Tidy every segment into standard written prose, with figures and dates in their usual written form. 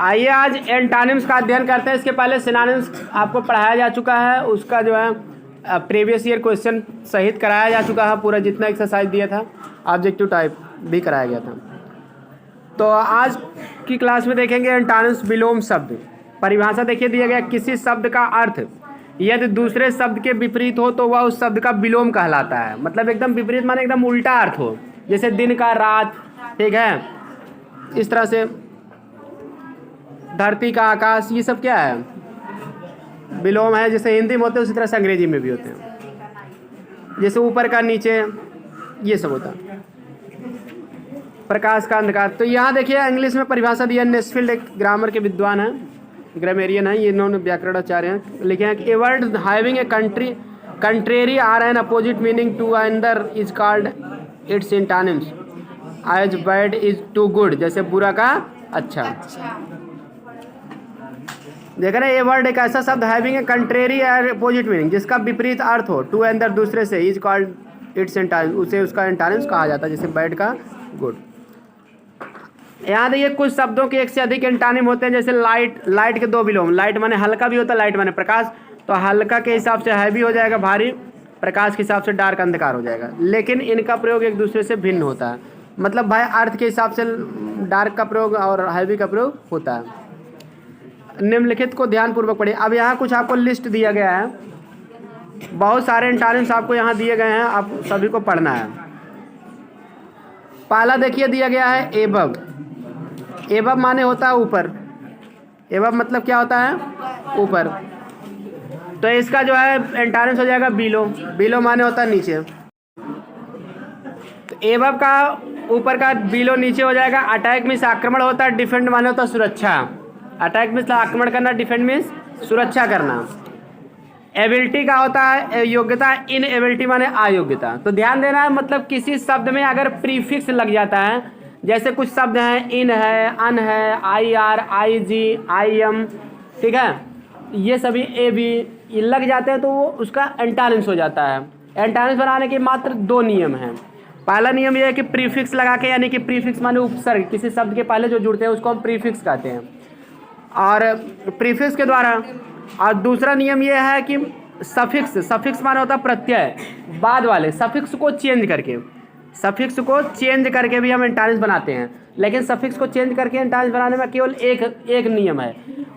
आइए आज एंटोनिम्स का अध्ययन करते हैं। इसके पहले सिनोनिम्स आपको पढ़ाया जा चुका है, उसका जो है प्रीवियस ईयर क्वेश्चन सहित कराया जा चुका है। पूरा जितना एक्सरसाइज दिया था ऑब्जेक्टिव टाइप भी कराया गया था। तो आज की क्लास में देखेंगे एंटोनिम्स। विलोम शब्द परिभाषा देखिए दिया गया, किसी शब्द का अर्थ यदि दूसरे शब्द के विपरीत हो तो वह उस शब्द का विलोम कहलाता है। मतलब एकदम विपरीत माने एकदम उल्टा अर्थ हो, जैसे दिन का रात, ठीक है, इस तरह से धरती का आकाश, ये सब क्या है, विलोम है। जैसे हिंदी में होते हैं उसी तरह से अंग्रेजी में भी होते हैं। जैसे ऊपर का नीचे, ये सब होता है। प्रकाश का अंधकार। तो यहाँ देखिए इंग्लिश में परिभाषा दी है। नेस्फील्ड एक ग्रामर के विद्वान हैं, ग्रामेरियन है, ये इन्होंने व्याकरणाचार्य हैं, लिखे हैं कि a word having a contrary or an opposite meaning to another is called its antonyms as bad is to good. जैसे बुरा का अच्छा। देख रहे हैं, ए वर्ड एक ऐसा शब्द हैविंग ए कंट्रेरी और अपोजिट मीनिंग, जिसका विपरीत अर्थ हो, टू अंदर दूसरे से, इज कॉल्ड इट्स एंटोनिम्स, उसे उसका एंटोनिम्स कहा जाता है। जैसे बैड का गुड। यहाँ देखिए कुछ शब्दों के एक से अधिक एंटोनिम होते हैं। जैसे लाइट के दो विलोम। लाइट माने हल्का भी होता है, लाइट माने प्रकाश। तो हल्का के हिसाब से हैवी हो जाएगा भारी, प्रकाश के हिसाब से डार्क अंधकार हो जाएगा। लेकिन इनका प्रयोग एक दूसरे से भिन्न होता है। मतलब भाई अर्थ के हिसाब से डार्क का प्रयोग और हैवी का प्रयोग होता है। निम्नलिखित को ध्यानपूर्वक पढ़िए। अब यहाँ कुछ आपको लिस्ट दिया गया है, बहुत सारे एंटोनिम्स आपको यहाँ दिए गए हैं, आप सभी को पढ़ना है। पहला देखिए दिया गया है एबव। एबव माने होता है ऊपर। एबव मतलब क्या होता है, ऊपर। तो इसका जो है एंटोनिम्स हो जाएगा बिलो। बिलो माने होता है नीचे। तो एबव का ऊपर का, बिलो नीचे हो जाएगा। अटैक मीन्स आक्रमण होता है। डिफेंड माने होता है सुरक्षा। अटैक मीन्स आक्रमण करना, डिफेंड मीन्स सुरक्षा करना। एबिलिटी का होता है योग्यता। इन एबिलिटी माने अयोग्यता। तो ध्यान देना है, मतलब किसी शब्द में अगर प्रीफिक्स लग जाता है, जैसे कुछ शब्द हैं, इन है, अन है, I R, I ji, I am, ठीक है, ये सभी ए बी लग जाते हैं तो वो उसका एंटोनिम्स हो जाता है। एंटोनिम्स बनाने के मात्र दो नियम हैं। पहला नियम यह है कि प्रीफिक्स लगा के, यानी कि प्रीफिक्स माने उपसर्ग, किसी शब्द के पहले जो जुड़ते हैं उसको हम प्रीफिक्स कहते हैं, और प्रीफिक्स के द्वारा। और दूसरा नियम यह है कि सफिक्स। सफिक्स माने होता है प्रत्यय, बाद वाले सफिक्स को चेंज करके। सफिक्स को चेंज करके भी हम एंटोनिम्स बनाते हैं। लेकिन सफिक्स को चेंज करके एंटोनिम्स बनाने में केवल एक नियम है,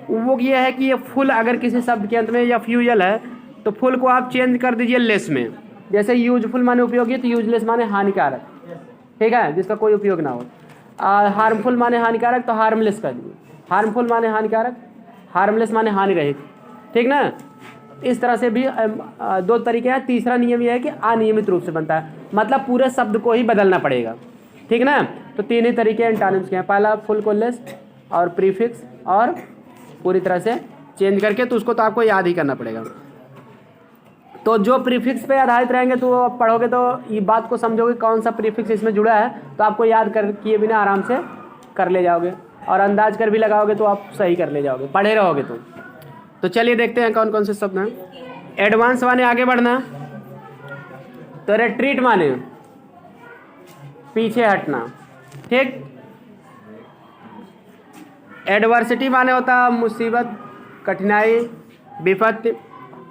वो ये है कि ये फुल अगर किसी शब्द के अंत में या फ्यूजल है तो फुल को आप चेंज कर दीजिए लेस में। जैसे यूजफुल माने उपयोगी, तो यूजलेस माने हानिकारक, ठीक है, जिसका कोई उपयोग ना हो। हार्मफुल माने हानिकारक, तो हार्मलेस कर दीजिए। हार्मफुल माने हानिकारक, हार्मलेस माने हानि रहित, ठीक ना। इस तरह से भी दो तरीके हैं। तीसरा नियम यह है कि अनियमित रूप से बनता है, मतलब पूरे शब्द को ही बदलना पड़ेगा, ठीक ना। तो तीन ही तरीके एंटोनिम्स के हैं। पहला फुल को लेस, और प्रीफिक्स, और पूरी तरह से चेंज करके। तो उसको तो आपको याद ही करना पड़ेगा। तो जो प्रीफिक्स पे आधारित रहेंगे तो आप पढ़ोगे तो ये बात को समझोगे कौन सा प्रीफिक्स इसमें जुड़ा है, तो आपको याद कर किए बिना आराम से कर ले जाओगे, और अंदाज कर भी लगाओगे तो आप सही कर ले जाओगे, पढ़े रहोगे तो चलिए देखते हैं कौन कौन से शब्द हैं। एडवांस माने आगे बढ़ना। तो रिट्रीट माने पीछे हटना, ठीक। एडवर्सिटी माने होता है मुसीबत, कठिनाई, विपत्ति।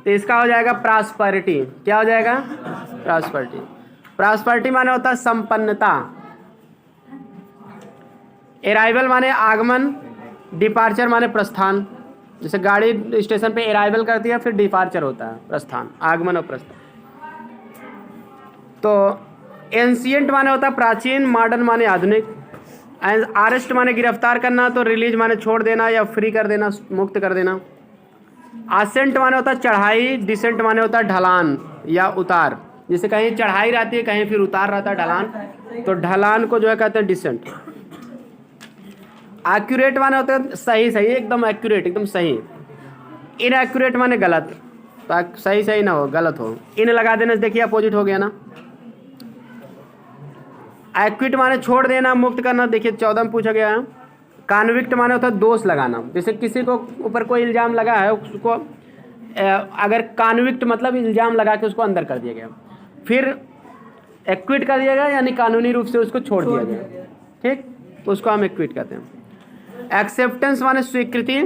तो इसका हो जाएगा प्रॉस्पेरिटी। क्या हो जाएगा, प्रॉस्पेरिटी। प्रॉस्पेरिटी माने होता है संपन्नता। अराइवल माने आगमन, डिपार्चर माने प्रस्थान। जैसे गाड़ी स्टेशन पे अराइवल करती है, फिर डिपार्चर होता है, प्रस्थान, आगमन और प्रस्थान। तो एंशिएंट माने होता है प्राचीन, मॉडर्न माने आधुनिक। अरेस्ट माने गिरफ्तार करना, तो रिलीज माने छोड़ देना या फ्री कर देना, मुक्त कर देना। असेंट माने होता है चढ़ाई, डिसेंट माने होता है ढलान या उतार। जैसे कहीं चढ़ाई रहती है, कहीं फिर उतार रहता है, ढलान। तो ढलान को जो है कहते हैं डिसेंट। एक्यूरेट माने होता है सही, एकदम एक्यूरेट, एकदम सही। इनएक्यूरेट माने गलत, तो सही ना हो, गलत हो। इन लगा देने से देखिए अपोजिट हो गया ना। एक्विट माने छोड़ देना, मुक्त करना। देखिए 14 में पूछा गया है। कॉन्विक्ट माने होता है दोष लगाना। जैसे किसी को ऊपर कोई इल्ज़ाम लगा है, उसको अगर कॉन्विक्ट मतलब इल्ज़ाम लगा के उसको अंदर कर दिया गया, फिर एक्विट कर दिया गया, यानी कानूनी रूप से उसको छोड़ दिया गया, ठीक, उसको हम एक्विट कहते हैं। एक्सेप्टेंस माने स्वीकृति,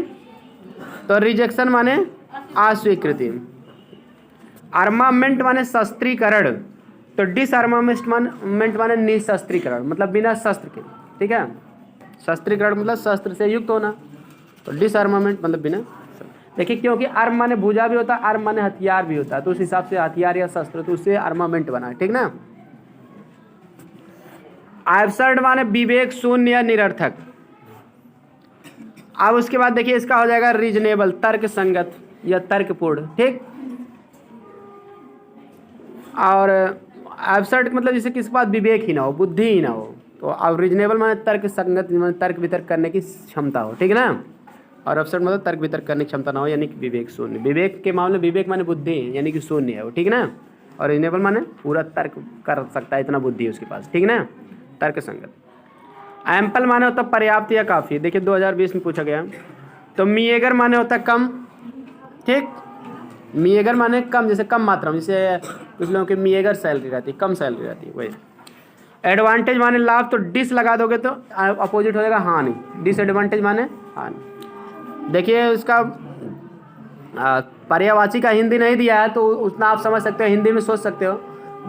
तो रिजेक्शन माने अस्वीकृति। आर्मामेंट माने शस्त्रीकरण, तो डिसआर्मामेंट माने निशस्त्रीकरण, मतलब बिना शस्त्र के। ठीक है, शस्त्रीकरण मतलब शस्त्र से युक्त होना, तो डिसआर्मामेंट मतलब बिना। देखिए क्योंकि आर्म माने भुजा भी होता है, आर्म माने हथियार भी होता है, तो उस हिसाब से हथियार या शस्त्र, तो उससे आर्मामेंट बना है। ठीक ना। एब्सर्ड माने विवेक शून्य या निरर्थक। अब उसके बाद देखिए इसका हो जाएगा रीजनेबल, तर्क संगत या तर्कपूर्ण। ठीक, और एब्सर्ड मतलब जिसे किसी पास विवेक ही ना हो, बुद्धि ही ना हो, तो अब रीजनेबल माने तर्क संगत, माने तर्क वितर्क करने की क्षमता हो। ठीक है ना। और एब्सर्ड मतलब तर्क वितर्क करने की क्षमता ना हो, यानी कि विवेक शून्य। विवेक के मामले विवेक माने बुद्धि यानी कि शून्य है वो। ठीक ना। और रीजनेबल माने पूरा तर्क कर सकता है, इतना बुद्धि है उसके पास। ठीक ना, तर्क संगत। एम्पल माने होता पर्याप्त या काफ़ी। देखिए 2020 में पूछा गया। तो मीएगर माने होता कम। ठीक, मीएगर माने कम, जैसे कम मात्रा में, जैसे कुछ लोगों की मीएगर सैलरी रहती है, कम सैलरी रहती है, वही। एडवांटेज माने लाभ, तो डिस लगा दोगे तो अपोजिट हो जाएगा हानि। डिसएडवांटेज माने हानि। देखिए उसका पर्यायवाची का हिंदी नहीं दिया है, तो उतना आप समझ सकते हो, हिंदी में सोच सकते हो,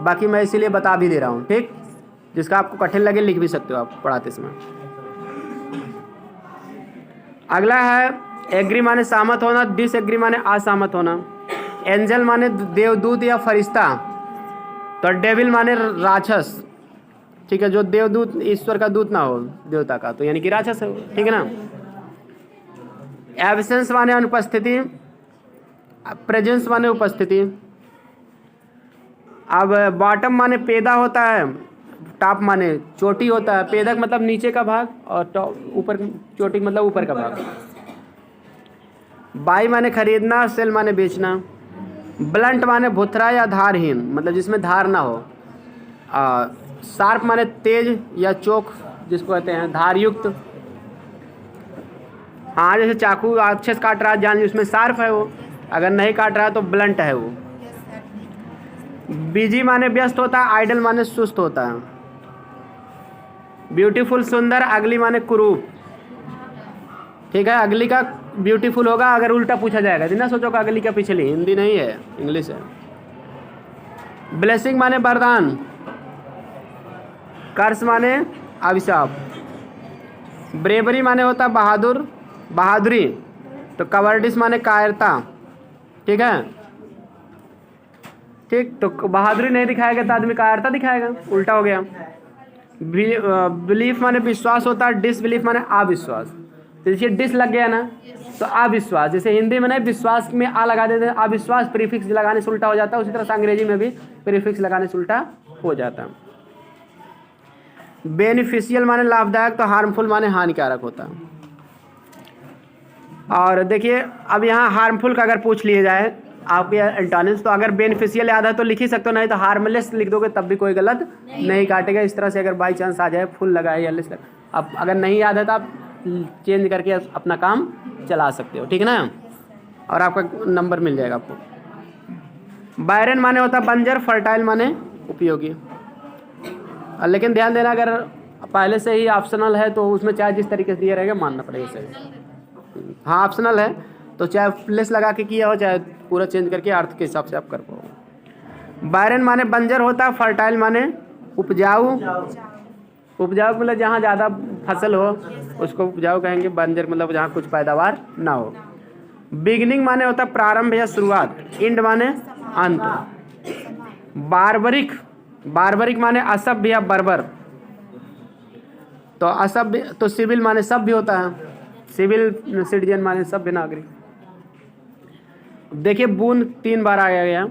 बाकी मैं इसीलिए बता भी दे रहा हूँ। ठीक, जिसका आपको कठिन लगे लिख भी सकते हो आप पढ़ाते समय। अगला है एग्री माने सहमत होना, डिसएग्री माने असहमत होना। एंजल माने देवदूत या फरिश्ता, तो डेविल माने राक्षस। ठीक है, जो देवदूत ईश्वर का दूत ना हो, देवता का, तो यानी कि राक्षस है। ठीक है ना। एब्सेंस माने अनुपस्थिति, प्रेजेंस माने उपस्थिति। अब बॉटम माने पैदा होता है, टॉप माने चोटी होता है, पेदक मतलब नीचे का भाग, और टॉप ऊपर, चोटी मतलब ऊपर का भाग। बाई माने खरीदना, सेल माने बेचना। ब्लंट माने भुथरा या धारहीन, मतलब जिसमें धार ना हो। शार्प माने तेज या चोक, जिसको कहते हैं धारयुक्त। हाँ, जैसे चाकू अच्छे से काट रहा है, जान उसमें शार्प है वो, अगर नहीं काट रहा है तो ब्लंट है वो। बिजी माने व्यस्त होता है, आइडल माने सुस्त होता है। ब्यूटीफुल सुंदर, अगली माने कुरूप। ठीक है, अगली का ब्यूटीफुल होगा अगर उल्टा पूछा जाएगा, ना सोचो कि अगली का पिछली, हिंदी नहीं है, इंग्लिश है। ब्लेसिंग माने वरदान, कर्स माने अभिशाप। ब्रेवरी माने होता बहादुर, बहादुरी, तो कवर्डिस माने कायरता। ठीक है, ठीक, तो बहादुरी नहीं दिखाएगा तो आदमी कायरता दिखाएगा, उल्टा हो गया। बिलीफ माने विश्वास होता है, डिसबिलीफ माने अविश्वास। तो देखिए डिस लग गया ना, तो अविश्वास, जैसे हिंदी में नहीं विश्वास में आ लगा देते हैं, अविश्वास प्रीफिक्स लगाने से उल्टा हो जाता है, उसी तरह से अंग्रेजी में भी प्रीफिक्स लगाने से उल्टा हो जाता है। बेनिफिशियल माने लाभदायक, तो हार्मफुल माने हानिकारक होता है। और देखिए अब यहाँ हार्मफुल का अगर पूछ लिए जाए आपके एंटोनिम्स, तो अगर बेनिफिशियल याद है तो लिख ही सकते हो, नहीं तो हार्मलेस लिख दोगे तब भी कोई गलत नहीं काटेगा। इस तरह से अगर बाई चांस आ जाए फुल लगाए या लेस, अब अगर नहीं याद है तो आप चेंज करके अपना काम चला सकते हो। ठीक है ना, और आपका नंबर मिल जाएगा आपको। बायरन माने होता बंजर, फर्टाइल माने उपयोगी। लेकिन ध्यान देना, अगर पहले से ही ऑप्शनल है तो उसमें चाहे जिस तरीके से दिया रहेगा मानना पड़ेगा सही। हाँ ऑप्शनल है तो चाहे प्लेस लगा के किया हो, चाहे पूरा चेंज करके अर्थ के हिसाब से आप कर पाओगे। बायरन माने बंजर होता है, फर्टाइल माने उपजाऊ। उपजाऊ मतलब जहाँ ज़्यादा फसल हो उसको उपजाऊ कहेंगे, बंजर मतलब जहाँ कुछ पैदावार ना हो। बिगिनिंग माने होता है प्रारंभ या शुरुआत, इंड माने अंत। बारबरिक, बारबरिक माने असभ्य या बर्बर, तो असभ्य, तो सिविल माने सभ्य होता है, सिविल सिटीजन माने सभ्य नागरिक। देखिए बून 3 बार आया गया,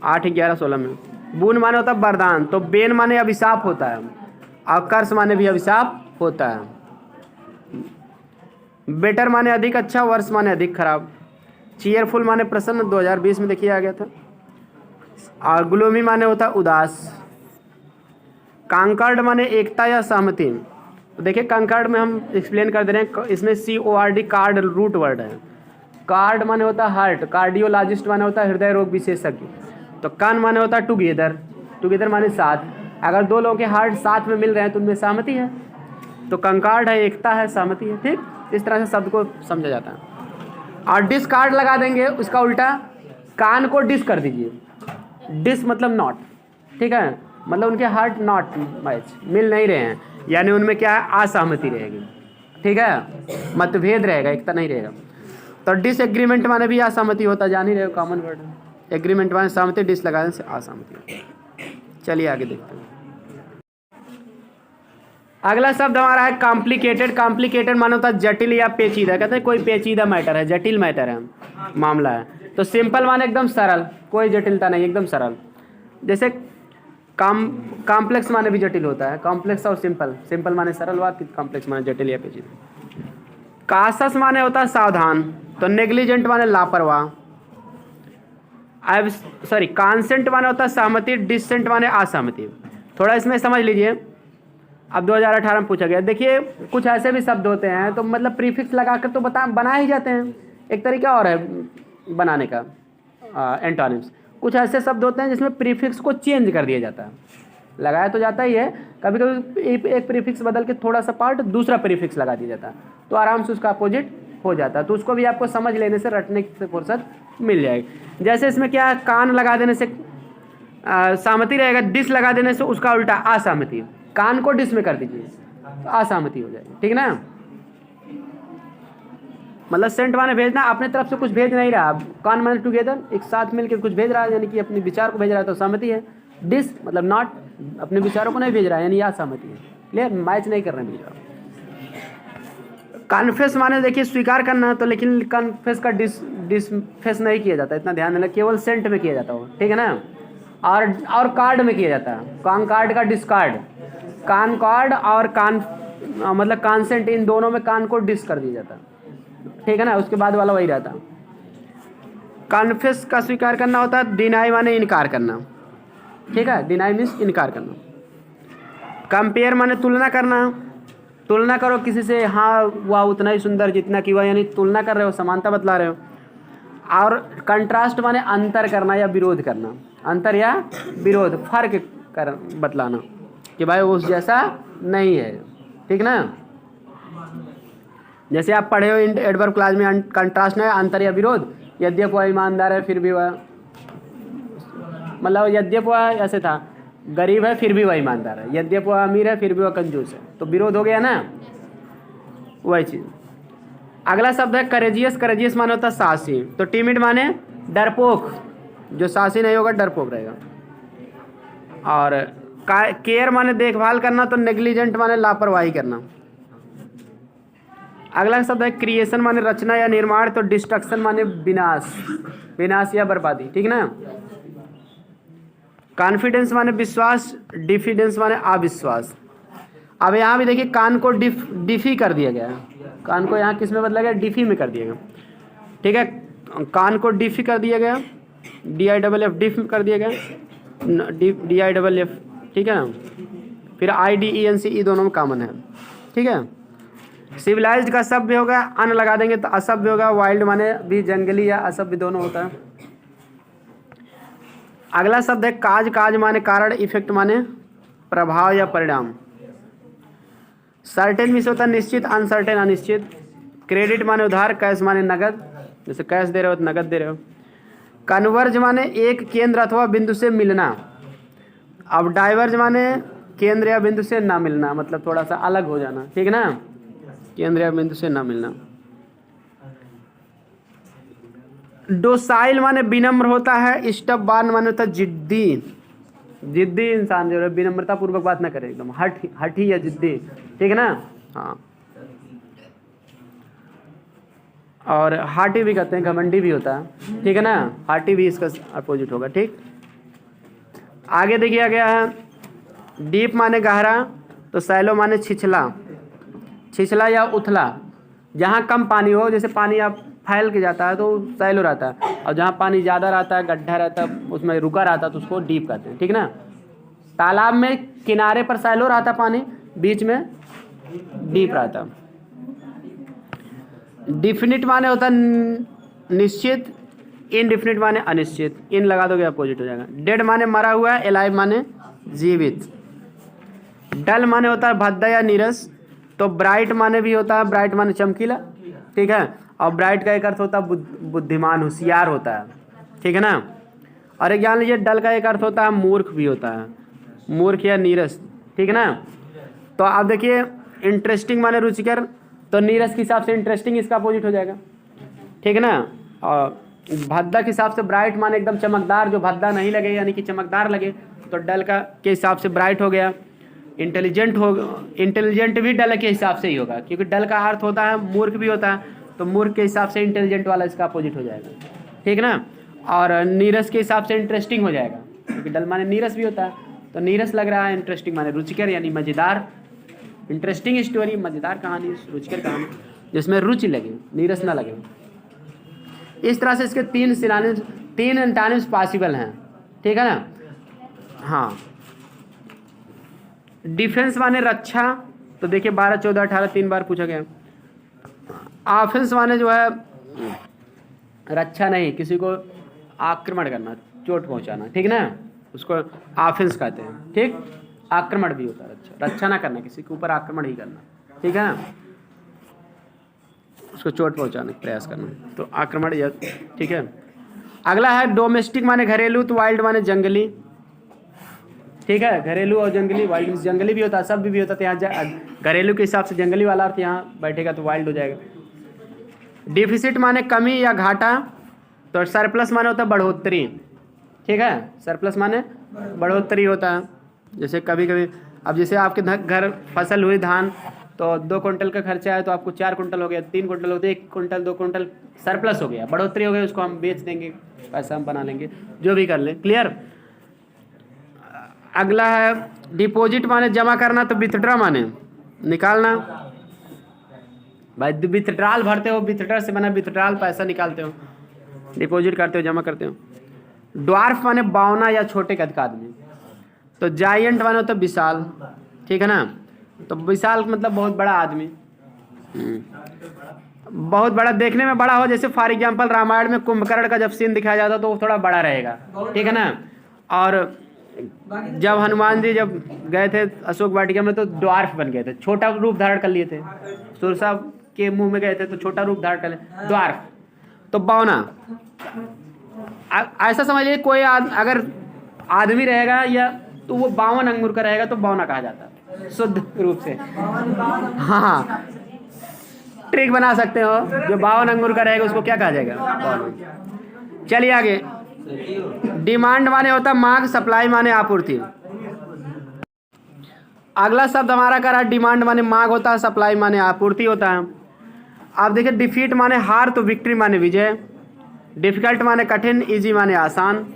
8, 11, 16 में। बून माने होता है वरदान, तो बेन माने अभिशाप होता है, और कर्स माने भी अभिशाप होता है। बेटर माने अधिक अच्छा, वर्स माने अधिक खराब। चीयरफुल माने प्रसन्न, 2020 में देखिए आ गया था। और ग्लूमी माने होता है उदास। कांकर्ड माने एकता या सहमति, तो देखिए कांकर्ड में हम एक्सप्लेन कर दे रहे हैं, इसमें CORD कार्ड रूट वर्ड है। कार्ड माने होता है हार्ट, कार्डियोलॉजिस्ट माने होता है हृदय रोग विशेषज्ञ। तो कान माने होता है टुगेदर, टुगेदर माने साथ। अगर दो लोगों के हार्ट साथ में मिल रहे हैं तो उनमें सहमति है। तो कंकॉर्ड है, एकता है, सहमति है। ठीक, इस तरह से शब्द को समझा जाता है। और डिस्कार्ड लगा देंगे, उसका उल्टा कान को डिस कर दीजिए। डिस मतलब नॉट, ठीक है, मतलब उनके हार्ट नॉट मैच, मिल नहीं रहे हैं, यानी उनमें क्या है, असहमति रहेगी। ठीक है, मतभेद रहेगा, एकता नहीं रहेगा। तो डिसएग्रीमेंट माने भी असहमति होता है, जान ही रहे हो, कॉमन वर्ड है। एग्रीमेंट माने सहमति, डिस लगाने से असहमति। चलिए आगे देखते हैं। अगला शब्द हमारा है कॉम्प्लिकेटेड। कॉम्प्लिकेटेड माने होता है जटिल या पेचीदा, कहते हैं कोई पेचीदा मैटर है, जटिल मैटर है, मामला है। तो सिंपल माने एकदम सरल, कोई जटिलता नहीं, एकदम सरल। जैसे कॉम्प्लेक्स माने भी जटिल होता है, कॉम्प्लेक्स और सिंपल। सिंपल माने सरल वाक्य, कॉम्प्लेक्स माने जटिल या पेचीदा। कासस माने होता है सावधान, तो नेग्लिजेंट माने लापरवाह। अब सॉरी, कॉन्सेंट माने होता है सहमति, डिसेंट माने असहमति। थोड़ा इसमें समझ लीजिए। अब 2018 में पूछा गया, देखिए कुछ ऐसे भी शब्द होते हैं तो मतलब प्रीफिक्स लगाकर तो बना ही जाते हैं, एक तरीका और है बनाने का एंटोनिम्स। कुछ ऐसे शब्द होते हैं जिसमें प्रीफिक्स को चेंज कर दिया जाता है, लगाया तो जाता ही है, कभी कभी एक प्रीफिक्स बदल के थोड़ा सा पार्ट दूसरा प्रीफिक्स लगा दिया जाता है, तो आराम से उसका अपोजिट हो जाता है। तो उसको भी आपको समझ लेने से, रटने से फुर्सत मिल जाएगी। जैसे इसमें क्या, कान लगा देने से सहमति रहेगा, डिस लगा देने से उसका उल्टा असहमति। कान को डिस में कर दीजिए तो असहमति हो जाएगी, ठीक ना। मतलब सेंट माने भेजना, अपने तरफ से कुछ भेज नहीं रहा, कान माने टुगेदर, एक साथ मिलकर कुछ भेज रहा है, यानी कि अपने विचार को भेज रहा है, तो सहमति है। डिस मतलब नॉट, अपने विचारों को नहीं भेज रहा है, यानी असहमति है। क्लियर, मैच नहीं कर रहे हैं विचार। कन्फेस माने देखिए स्वीकार करना, तो लेकिन कन्फेस का डिसफेस नहीं किया जाता, इतना ध्यान देना, केवल सेंट में किया जाता हो, ठीक है ना। और कार्ड में किया जाता है, कॉन्कार्ड का डिस्कार्ड, कॉन्कॉर्ड और मतलब कॉन्सेंट, इन दोनों में कान को डिस कर दिया जाता है, ठीक है ना, उसके बाद वाला वही रहता। कन्फेस का स्वीकार करना होता है, डिनाई माने इनकार करना, ठीक है, डिनाई मीन्स इनकार करना। कंपेयर माने तुलना करना, तुलना करो किसी से, हाँ वह उतना ही सुंदर जितना कि वह, यानी तुलना कर रहे हो, समानता बतला रहे हो। और कंट्रास्ट माने अंतर करना या विरोध करना, अंतर या विरोध, फर्क कर बतलाना कि भाई उस जैसा नहीं है, ठीक ना। जैसे आप पढ़े हो एडवर्ब क्लास में, कंट्रास्ट है अंतर या विरोध। यद्यप वह ईमानदार है फिर भी वह, मतलब यद्यप वह ऐसे था, गरीब है फिर भी वह ईमानदार है, यद्यप वह अमीर है फिर भी वह कंजूस है, तो विरोध हो गया ना, वही चीज़। अगला शब्द है करेजियस। करेजियस माने होता है साहसी, तो टिमिड माने डरपोक, जो साहसी नहीं होगा डरपोक रहेगा। और केयर माने देखभाल करना, तो नेग्लिजेंट माने लापरवाही करना। अगला शब्द है क्रिएशन माने रचना या निर्माण, तो डिस्ट्रक्शन माने विनाश, विनाश या बर्बादी, ठीक ना। कॉन्फिडेंस माने विश्वास, डिफिडेंस माने अविश्वास। अब यहाँ भी देखिए कान को डिफी कर दिया गया है, कान को यहाँ किस में बदला गया, डिफी में कर दिया गया, ठीक है। कान को डिफी कर दिया गया, DIFF डिफ कर दिया गया, DIFF, ठीक है ना। फिर IDENCE दोनों में कॉमन है, ठीक है। सिविलाइज्ड का सभ्य होगा, अन लगा देंगे तो असभ्य होगा। वाइल्ड माने भी जंगली या असभ्य दोनों होता है। अगला शब्द है काज। काज माने कारण, इफेक्ट माने प्रभाव या परिणाम। सर्टेन मीन्स होता है निश्चित, अनसर्टेन अनिश्चित। क्रेडिट माने उधार, कैश माने नगद, जैसे कैश दे रहे हो तो नगद दे रहे हो। कन्वर्ज माने एक केंद्र अथवा बिंदु से मिलना। अब डाइवर्ज माने केंद्र या बिंदु से ना मिलना, मतलब थोड़ा सा अलग हो जाना, ठीक है ना, केंद्र या बिंदु से ना मिलना। डोसाइल माने विनम्र होता है। स्टबबॉर्न माने होता है जिद्दी, जिद्दी इंसान जो है, विनम्रता पूर्वक बात ना करे, एकदम हठी या जिद्दी, ठीक है ना। हाँ, और हार्टी भी कहते हैं, घमंडी भी होता है, ठीक है ना, हार्टी भी इसका अपोजिट होगा, ठीक। आगे देखिए गया है डीप माने गहरा, तो सैलो माने छिछला, छिछला या उथला, जहाँ कम पानी हो, जैसे पानी आप फैल के जाता है तो सैलो रहता है, और जहाँ पानी ज़्यादा रहता है, गड्ढा रहता है, उसमें रुका रहता है, तो उसको डीप कहते हैं, ठीक ना। तालाब में किनारे पर सैलो रहता पानी, बीच में डीप रहता। डिफिनिट माने होता निश्चित, इनडिफिनिट माने अनिश्चित, इन लगा दोगे अपोजिट हो जाएगा। डेड माने मरा हुआ है, एलाइव माने जीवित। डल माने होता है भद्दा या नीरस, तो ब्राइट माने भी होता है, ब्राइट माने चमकीला, ठीक है। और ब्राइट का एक अर्थ होता है बुद्धिमान, होशियार होता है, ठीक है ना। और एक जान लीजिए डल का एक अर्थ होता है मूर्ख भी होता है, मूर्ख या नीरस, ठीक है ना। तो आप देखिए इंटरेस्टिंग माने रुचिकर, तो नीरस के हिसाब से इंटरेस्टिंग इसका अपोजिट हो जाएगा, ठीक है ना। और भद्दा के हिसाब से ब्राइट माने एकदम चमकदार, जो भद्दा नहीं लगे यानी कि चमकदार लगे, तो डल का के हिसाब से ब्राइट हो गया। इंटेलिजेंट भी डल के हिसाब से ही होगा, क्योंकि डल का अर्थ होता है मूर्ख भी होता है, तो मूर्ख के हिसाब से इंटेलिजेंट वाला इसका अपोजिट हो जाएगा, ठीक ना। और नीरस के हिसाब से इंटरेस्टिंग हो जाएगा, क्योंकि डल माने नीरस भी होता है, तो नीरस लग रहा है, इंटरेस्टिंग माने रुचिकर यानी मज़ेदार, इंटरेस्टिंग स्टोरी, मज़ेदार कहानी, रुचिकर कहानी जिसमें रुचि लगे, नीरस ना लगे। इस तरह से इसके तीन एंटानिम्स पॉसिबल हैं, ठीक है ना। हाँ, डिफेंस माने रक्षा, तो देखिए 12, 14, 18 3 बार पूछा गया। ऑफेंस माने जो है रक्षा नहीं, किसी को आक्रमण करना, चोट पहुंचाना, ठीक ना, उसको ऑफेंस कहते हैं, ठीक। आक्रमण भी होता है रक्षा ना करना, किसी के ऊपर आक्रमण ही करना, ठीक है ना, उसको चोट पहुंचाने का प्रयास करना, तो आक्रमण या, ठीक है। अगला है डोमेस्टिक माने घरेलू, तो वाइल्ड माने जंगली, ठीक है। घरेलू और जंगली, वाइल्ड जंगली भी होता है, सब भी होता है, तो यहाँ घरेलू के हिसाब से जंगली वाला अर्थ यहाँ बैठेगा तो वाइल्ड हो जाएगा। डिफिसिट माने कमी या घाटा, तो सरप्लस माने होता है बढ़ोतरी, ठीक है। सरप्लस माने बढ़ोतरी होता है, जैसे कभी कभी अब जैसे आपके घर फसल हुई धान, तो 2 कुंटल का खर्चा है तो आपको 4 कुंटल हो गया, 3 कुंटल हो गया, 1 कुंटल 2 कुंटल सरप्लस हो गया, बढ़ोतरी हो गई, उसको हम बेच देंगे, पैसा हम बना लेंगे, जो भी कर लें, क्लियर। अगला है डिपॉजिट माने जमा करना, तो विथड्रॉ माने निकालना, भाई विथड्रॉल भरते हो, विथड्रॉ से बना विथड्रॉल, पैसा निकालते हो, डिपॉजिट करते हो, जमा करते हो। ड्वार्फ माने बावना या छोटे कद का आदमी, तो जायंट माने होता है विशाल, ठीक है ना, तो विशाल मतलब बहुत बड़ा आदमी, बहुत बड़ा, देखने में बड़ा हो, जैसे फॉर एग्जांपल रामायण में कुंभकर्ण का जब सीन दिखाया जाता तो वो थोड़ा बड़ा रहेगा, ठीक है ना। और जब हनुमान जी जब गए थे अशोक वाटिका में, तो ड्वार्फ बन गए थे, छोटा रूप धारण कर लिए थे, सुरसा के मुंह में गए थे तो छोटा रूप धारण कर लिए, ड्वार्फ। तो बौना, ऐसा समझ लीजिए कोई अगर आदमी रहेगा या तो वो 52 अंगुर का रहेगा तो बौना कहा जाता है शुद्ध रूप से। हाँ, ट्रिक बना सकते हो, जो 52 अंगुर का रहेगा उसको क्या कहा जाएगा, बौना। चलिए आगे, डिमांड माने होता है मांग, सप्लाई माने आपूर्ति। अगला शब्द हमारा कह रहा है डिमांड माने मांग होता है, सप्लाई माने आपूर्ति होता है। आप देखिए डिफीट माने हार, तो विक्ट्री माने विजय। डिफिकल्ट माने कठिन, इजी माने आसान।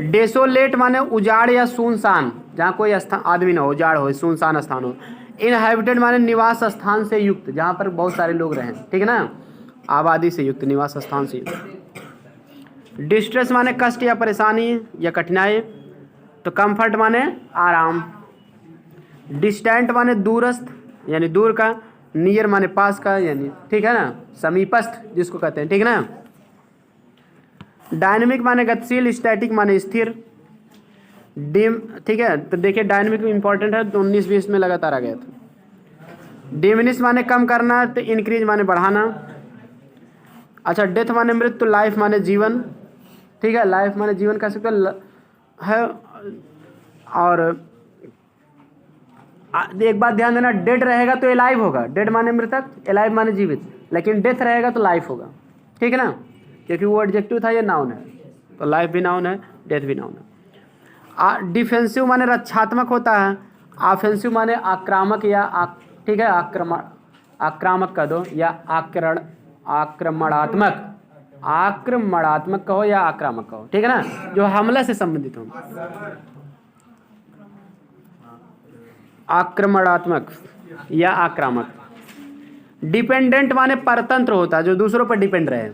डेसोलेट माने उजाड़ या सुनसान, जहाँ कोई आदमी ना हो, उजाड़ हो, सुनसान स्थान हो। इनहैबिटेड माने निवास स्थान से युक्त, जहाँ पर बहुत सारे लोग रहें, ठीक है ना, आबादी से युक्त, निवास स्थान से युक्त। डिस्ट्रेस माने कष्ट या परेशानी या कठिनाई, तो कंफर्ट माने आराम। डिस्टेंट माने दूरस्थ यानी दूर का। नियर माने पास का यानी, ठीक है ना, समीपस्थ जिसको कहते हैं, ठीक है ना। डायनेमिक माने गतिशील, स्टैटिक माने स्थिर। ठीक है, तो देखिए डायनेमिक इंपॉर्टेंट है, तो 19-20 में लगातार आ गया था। डिमिनिश माने कम करना, तो इंक्रीज माने बढ़ाना। अच्छा, डेथ माने मृत्यु, तो लाइफ माने जीवन, ठीक है, लाइफ माने जीवन कह सकते है। और एक बात ध्यान देना, डेड रहेगा तो एलाइव होगा, डेड माने मृतक, एलाइव माने जीवित, लेकिन डेथ रहेगा तो लाइफ होगा, ठीक है ना, क्योंकि वो एडजेक्टिव था, ये नाउन है, तो लाइफ भी नाउन है, डेथ भी नाउन है। डिफेंसिव माने रक्षात्मक होता है। ऑफेंसिव माने आक्रामक या ठीक है, आक्रामक कह दो, या आक्रमणात्मक कहो या आक्रामक कहो, ठीक है ना, जो हमला से संबंधित हो। आक्रमणात्मक या आक्रामक। डिपेंडेंट माने परतंत्र होता है, जो दूसरों पर डिपेंड रहे।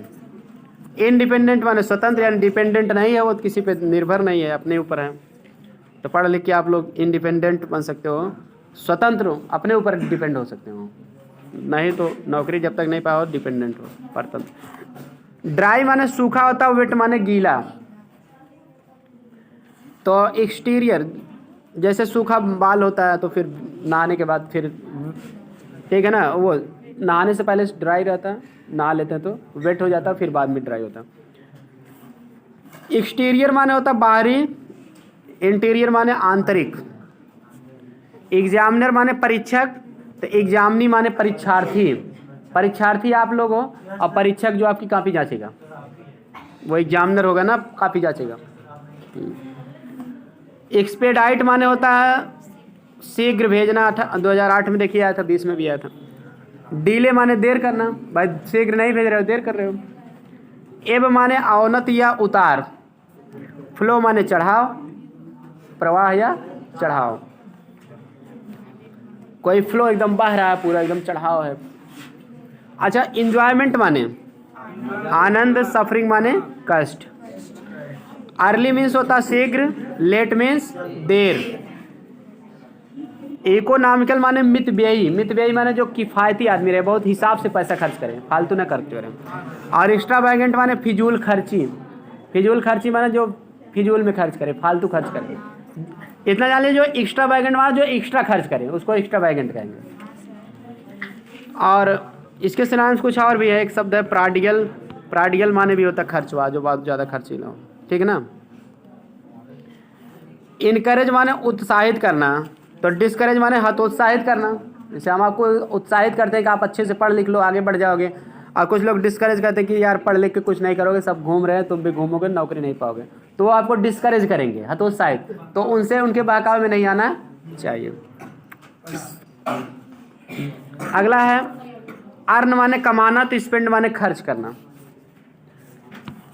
इंडिपेंडेंट माने स्वतंत्र, यानी डिपेंडेंट नहीं है, वो किसी पे निर्भर नहीं है, अपने ऊपर है। तो पढ़ लिख के आप लोग इंडिपेंडेंट बन सकते हो, स्वतंत्र अपने ऊपर डिपेंड हो सकते हो, नहीं तो नौकरी जब तक नहीं पाओ डिपेंडेंट हो, परतंत्र। ड्राई माने सूखा होता है, वेट माने गीला। तो एक्सटीरियर, जैसे सूखा बाल होता है तो फिर नहाने के बाद फिर ठीक है ना, वो नहाने से पहले ड्राई रहता है, नहा लेते हैं तो वेट हो जाता है, फिर बाद में ड्राई होता है। एक्सटीरियर माने होता है बाहरी, इंटीरियर माने आंतरिक। एग्जामिनर माने परीक्षक, तो एग्जामिनी माने परीक्षार्थी। परीक्षार्थी आप लोग हो और परीक्षक जो आपकी कॉपी जांचेगा वो एग्जामिनर होगा ना, कॉपी जांचेगा। एक्सपेडाइट माने होता है शीघ्र भेजना, 2008 में देखिए आया था, 20 में भी आया था। डीले माने देर करना, भाई शीघ्र नहीं भेज रहे हो, देर कर रहे हो। एब माने अवनत या उतार। फ्लो माने चढ़ाव, प्रवाह या चढ़ाव। कोई फ्लो एकदम बह रहा है, पूरा एकदम चढ़ाव है। अच्छा, इंजॉयमेंट माने आनंद, सफरिंग माने कष्ट। अर्ली मीन्स होता शीघ्र, लेट मीन्स देर। इकोनॉमिकल माने मितव्ययी, मितव्ययी माने जो किफ़ायती आदमी रहे, बहुत हिसाब से पैसा खर्च करें, फालतू ना करते रहे। और एक्स्ट्रावैगेंट माने फिजूल खर्ची। फिजूल खर्ची माने जो फिजूल में खर्च करे, फालतू खर्च करे। इतना जान लीजिए, जो एक्स्ट्रावैगेंट माने जो एक्स्ट्रा खर्च करे उसको एक्स्ट्रावैगेंट कहेंगे। और इसके सिनोनिम्स कुछ और भी है, एक शब्द है प्राडिगल। प्राडिगल माने भी होता खर्च हुआ, जो बहुत ज़्यादा खर्चीला हो, ठीक है ना। इनकरेज माने उत्साहित करना, तो डिस्करेज माने हतोत्साहित करना। जैसे हम आपको उत्साहित करते हैं कि आप अच्छे से पढ़ लिख लो, आगे बढ़ जाओगे, और कुछ लोग डिस्करेज करते हैं कि यार पढ़ लिख के कुछ नहीं करोगे, सब घूम रहे हैं, तुम भी घूमोगे, नौकरी नहीं पाओगे, तो वो आपको डिस्करेज करेंगे, हतोत्साहित। तो उनसे, उनके बहकावे में नहीं आना चाहिए। अगला है अर्न माने कमाना, तो स्पेंड माने खर्च करना।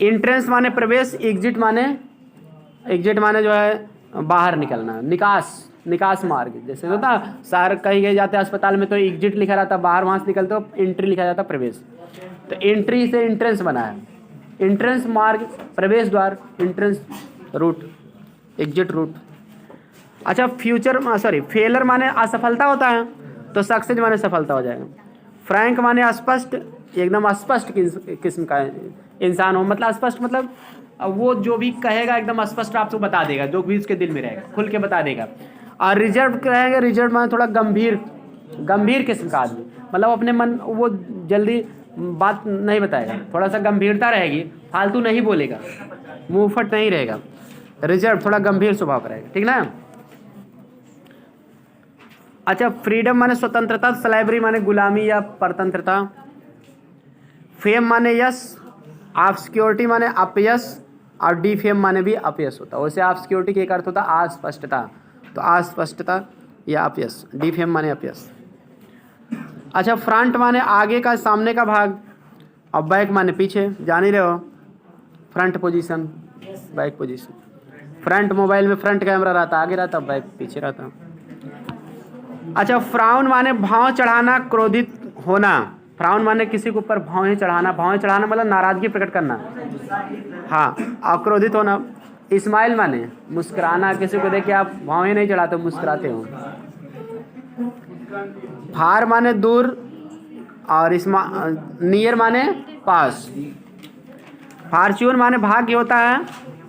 एंट्रेंस माने प्रवेश, एग्जिट माने जो है बाहर निकलना, निकास, निकास मार्ग। जैसे होता सार कहीं गए जाते हैं अस्पताल में तो एग्जिट लिखा रहता है बाहर, वहाँ से निकलते हो, एंट्री लिखा जाता है प्रवेश। तो एंट्री से एंट्रेंस बना है, एंट्रेंस मार्ग, प्रवेश द्वार, एंट्रेंस रूट, एग्जिट रूट। अच्छा, फेलर माने असफलता होता है, तो सक्सेस माने सफलता हो जाएगा। फ्रैंक माने स्पष्ट, एकदम स्पष्ट किस्म का इंसान हो, मतलब स्पष्ट मतलब वो जो भी कहेगा एकदम स्पष्ट आपको बता देगा, जो भी उसके दिल में रहेगा खुल के बता देगा। और रिजर्व कहेंगे, रिजर्व माने थोड़ा गंभीर किस्म का आदमी, मतलब अपने मन, वो जल्दी बात नहीं बताएगा, थोड़ा सा गंभीरता रहेगी, फालतू नहीं बोलेगा, मुँह फट नहीं रहेगा। रिजर्व थोड़ा गंभीर स्वभाव का रहेगा, ठीक ना। अच्छा, फ्रीडम माने स्वतंत्रता, स्लेवरी माने गुलामी या परतंत्रता। फेम माने यश, ऑब्सक्योरिटी माने अपयश, और डिफेम माने भी अपयश होता है। वैसे ऑब्सक्योरिटी के एक अर्थ होता है अस्पष्टता, तो अस्पष्टता या अपयश, डिफेम माने अपयश। अच्छा, फ्रंट माने आगे का, सामने का भाग, और बैक माने पीछे, जान ही रहे हो, front position, back position. Front mobile में फ्रंट कैमरा रहता, आगे रहता, बैक पीछे रहता। अच्छा, फ्राउन माने भाव चढ़ाना, क्रोधित होना। फ्राउन माने किसी के ऊपर भाव चढ़ाना, मतलब नाराजगी प्रकट करना, हाँ, और क्रोधित होना। इस्माइल माने मुस्कुराना, किसी को देख के आप भाव ही नहीं चढ़ाते, मुस्कुराते हो। फार माने दूर, और नियर माने पास। फॉर्च्यून माने भाग्य होता है,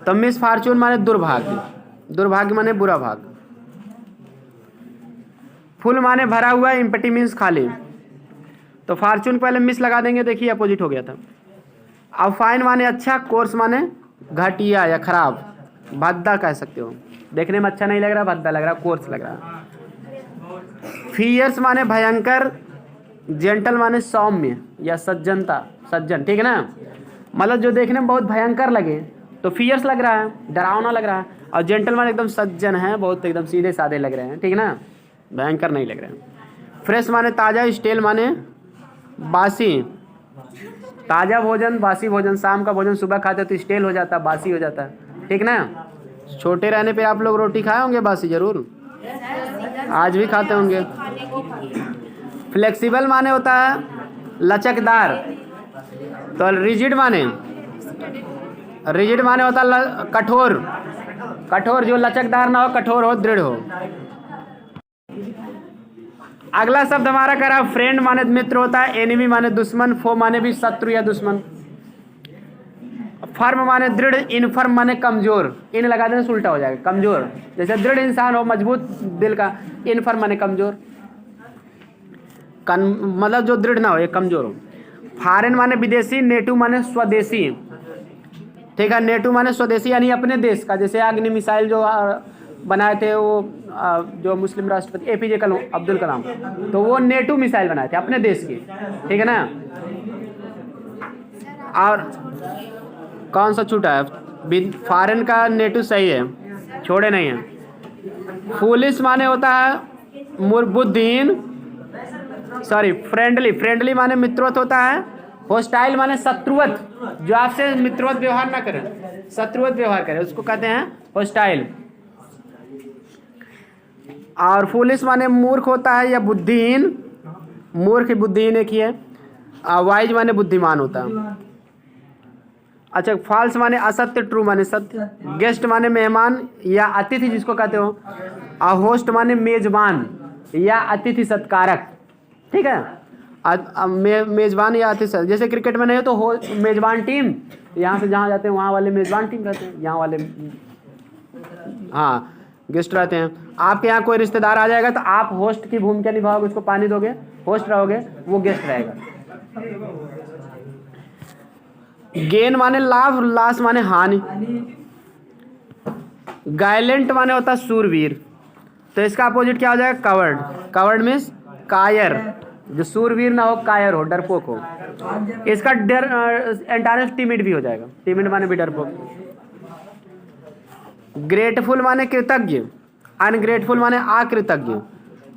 तो मिस फॉर्च्यून माने दुर्भाग्य माने बुरा भाग। फुल माने भरा हुआ, एम्प्टी मीन्स खाली, तो फॉर्च्यून पहले मिस लगा देंगे, देखिए अपोजिट हो गया था। अब फाइन माने अच्छा, कोर्स माने घटिया या खराब, भद्दा कह सकते हो, देखने में अच्छा नहीं लग रहा, भद्दा लग रहा, कोर्स लग रहा। फियर्स माने भयंकर, जेंटल माने सौम्य या सज्जन, ठीक है ना, मतलब जो देखने में बहुत भयंकर लगे तो फियर्स लग रहा है, डरावना लग रहा है, और जेंटल माने एकदम सज्जन है, बहुत एकदम सीधे साधे लग रहे हैं, ठीक है ना, भयंकर नहीं लग रहे हैं। फ्रेश माने ताज़ा, स्टेल माने बासी। ताज़ा भोजन, बासी भोजन, शाम का भोजन सुबह खाते तो स्टेल हो जाता, बासी हो जाता है, ठीक ना। छोटे रहने पे आप लोग रोटी खाए होंगे बासी, जरूर आज भी खाते होंगे। फ्लेक्सिबल माने होता है लचकदार, तो रिजिड माने होता है कठोर, जो लचकदार ना हो, कठोर हो, दृढ़ हो। अगला शब्द हमारा करा फ्रेंड माने मित्र होता है, एनिमी माने दुश्मन, फो माने भी शत्रु या दुश्मन। फर्म माने दृढ़, इनफर्म माने कमजोर, इन लगा देने से उल्टा हो जाएगा, कमजोर। जैसे दृढ़ इंसान हो, मजबूत दिल का, इनफर्म माने कमजोर। मतलब जो दृढ़ ना हो, एक कमजोर हो। फॉरेन माने विदेशी, नेटिव माने स्वदेशी, ठीक है। नेटिव माने स्वदेशी यानी अपने देश का, जैसे अग्नि मिसाइल जो बनाए थे वो जो मुस्लिम राष्ट्रपति APJ अब्दुल कलाम, तो वो नेटिव मिसाइल बनाए थे अपने देश की, ठीक है ना। और कौन सा छूटा है? फॉरेन का नेटिव सही है, छोड़े नहीं है। फूलिश माने होता है बुद्धिहीन, सॉरी फ्रेंडली, फ्रेंडली माने मित्रवत होता है। होस्टाइल माने शत्रुवत, जो आपसे मित्रवत व्यवहार ना करे, शत्रुवत व्यवहार करे, उसको कहते हैं होस्टाइल। और फूलिश माने मूर्ख होता है या बुद्धिहीन, मूर्ख बुद्धिहीन एक ही है। वाइज माने बुद्धिमान होता है। अच्छा, फॉल्स माने असत्य, ट्रू माने सत्य। गेस्ट माने मेहमान या अतिथि जिसको कहते हो। और होस्ट माने मेजबान या अतिथि सत्कारक, ठीक है। मेजबान या अतिथि, जैसे क्रिकेट में नहीं हो तो मेजबान टीम, यहाँ से जहाँ जाते हैं वहाँ वाले मेजबान टीम रहते हैं, यहाँ वाले हाँ गेस्ट रहते हैं। आपके यहाँ कोई रिश्तेदार आ जाएगा तो आप होस्ट की भूमिका निभाओगे, उसको पानी दोगे, होस्ट रहोगे, वो गेस्ट रहेगा। गेन माने लाभ, लॉस माने हानि। गायलेंट माने होता है सूरवीर, तो इसका अपोजिट क्या हो जाएगा? कवर्ड। कवर्ड मीन्स कायर, जो सूरवीर ना हो, कायर हो, डरपोक हो। इसका एंटानिम टिमिड भी हो जाएगा, टिमिड माने भी डरपोक। ग्रेटफुल माने कृतज्ञ, अनग्रेटफुल माने अकृतज्ञ।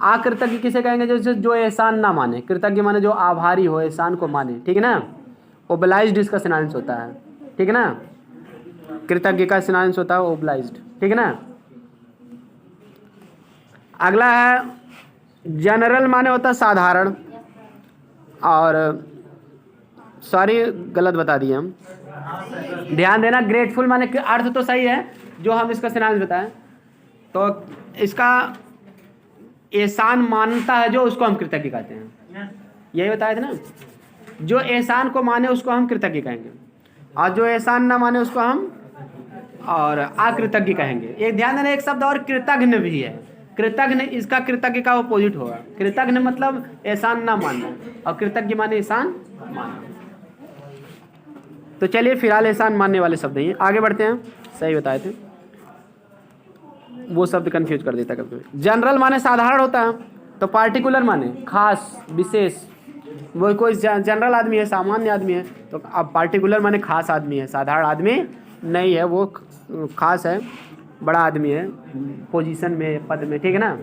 अकृतज्ञ किसे कहेंगे? जो एहसान ना माने। कृतज्ञ माने जो आभारी हो, एहसान को माने, ठीक है ना। ओब्लाइज्ड इसका सिनोनिम्स होता है, ठीक है ना। कृतज्ञ का सिनोनिम्स होता है ओब्लाइज्ड, ठीक है ना। अगला है जनरल माने होता है साधारण, और सॉरी गलत बता दिए हम, ध्यान देना। ग्रेटफुल माने अर्थ तो सही है जो हम इसका सिनोनिम्स बताएं, तो इसका एहसान मानता है जो, उसको हम कृतज्ञ कहते हैं। यही बताए थे ना, जो एहसान को माने उसको हम कृतज्ञ कहेंगे, और जो एहसान ना माने उसको हम और अकृतज्ञ कहेंगे। एक ध्यान देना, एक शब्द और कृतज्ञ भी है। कृतज्ञ इसका कृतज्ञ का अपोजिट होगा। कृतज्ञ मतलब एहसान ना मानना, और कृतज्ञ माने एहसान मानना। तो चलिए फिलहाल एहसान मानने वाले शब्द हैं, आगे बढ़ते हैं। सही बताए थे, वो शब्द कंफ्यूज कर देता कभी कभी। जनरल माने साधारण होता है, तो पार्टिकुलर माने खास, विशेष। वो कोई जनरल आदमी है, सामान्य आदमी है, तो अब पार्टिकुलर माने खास आदमी है, साधारण आदमी नहीं है, वो खास है, बड़ा आदमी है, पोजीशन में, पद में, ठीक है ना।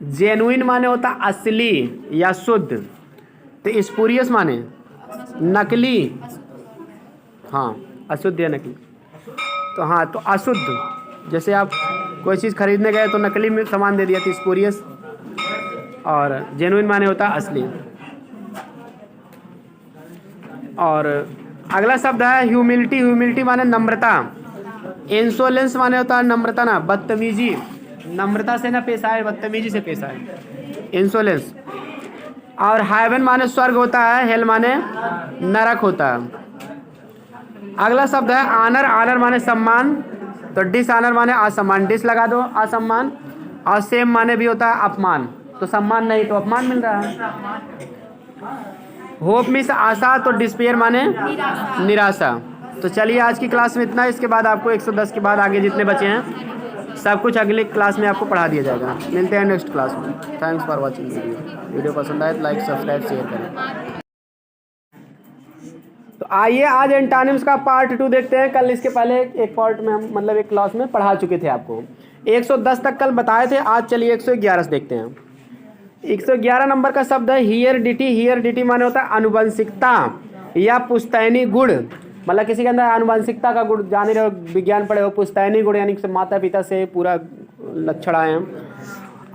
जेन्युइन माने होता असली या शुद्ध, तो स्पूरियस माने नकली, हाँ अशुद्ध या नकली। तो हाँ, तो अशुद्ध, जैसे आप कोई चीज़ खरीदने गए तो नकली में सामान दे दिया तो स्पूरियस, और जेन्युइन माने होता असली। और अगला शब्द है ह्यूमिलिटी। ह्यूमिलिटी माने नम्रता। इंसोलेंस माने होता है नम्रता ना, बदतमीजी, नम्रता से ना पेश आए, बदतमीजी से पेश आए, इंसोलेंस। और हेवन माने स्वर्ग होता है, हेल माने नरक होता है। अगला शब्द है आनर। आनर माने सम्मान, तो डिस आनर माने असम्मान, डिस लगा दो असम्मान। और सेम माने भी होता है अपमान, तो सम्मान नहीं तो अपमान मिल रहा है। होप मीन्स आशा, तो डिस्पेयर माने निराशा। तो चलिए आज की क्लास में इतना, इसके बाद आपको 110 के बाद आगे जितने बचे हैं सब कुछ अगले क्लास में आपको पढ़ा दिया जाएगा। मिलते हैं नेक्स्ट क्लास में। थैंक्स फॉर वॉचिंग वीडियो पसंद आए तो लाइक सब्सक्राइब शेयर करें। तो आइए आज एंटानिम्स का पार्ट 2 देखते हैं। कल इसके पहले एक पार्ट में हम मतलब एक क्लास में पढ़ा चुके थे आपको, 110 तक कल बताए थे। आज चलिए 111 देखते हैं। 111 नंबर का शब्द है हियरडिटी। हियरडिटी माने होता है आनुवंशिकता या पुश्तैनी गुण, मतलब किसी के अंदर आनुवंशिकता का गुण, जाने रहो विज्ञान पढ़े हो, पुश्तैनी गुण यानी कि माता पिता से पूरा लक्षण आए हैं,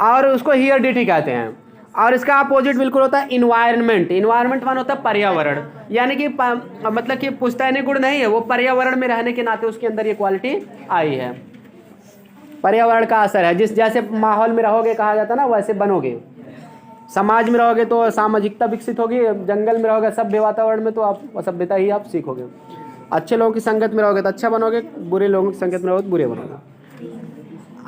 और उसको हियरडिटी कहते हैं। और इसका अपोजिट बिल्कुल होता है इन्वायरमेंट। इन्वायरमेंट माने होता है पर्यावरण, यानी कि मतलब कि पुश्तैनी गुण नहीं है, वो पर्यावरण में रहने के नाते उसके अंदर ये क्वालिटी आई है। पर्यावरण का असर है, जिस जैसे माहौल में रहोगे कहा जाता है ना, वैसे बनोगे। समाज में रहोगे तो सामाजिकता विकसित होगी, जंगल में रहोगे सभ्य वातावरण में तो आप सभ्यता ही आप सीखोगे। अच्छे लोगों की संगत में रहोगे तो अच्छा बनोगे, बुरे लोगों की संगत में रहोगे तो बुरे बनोगे।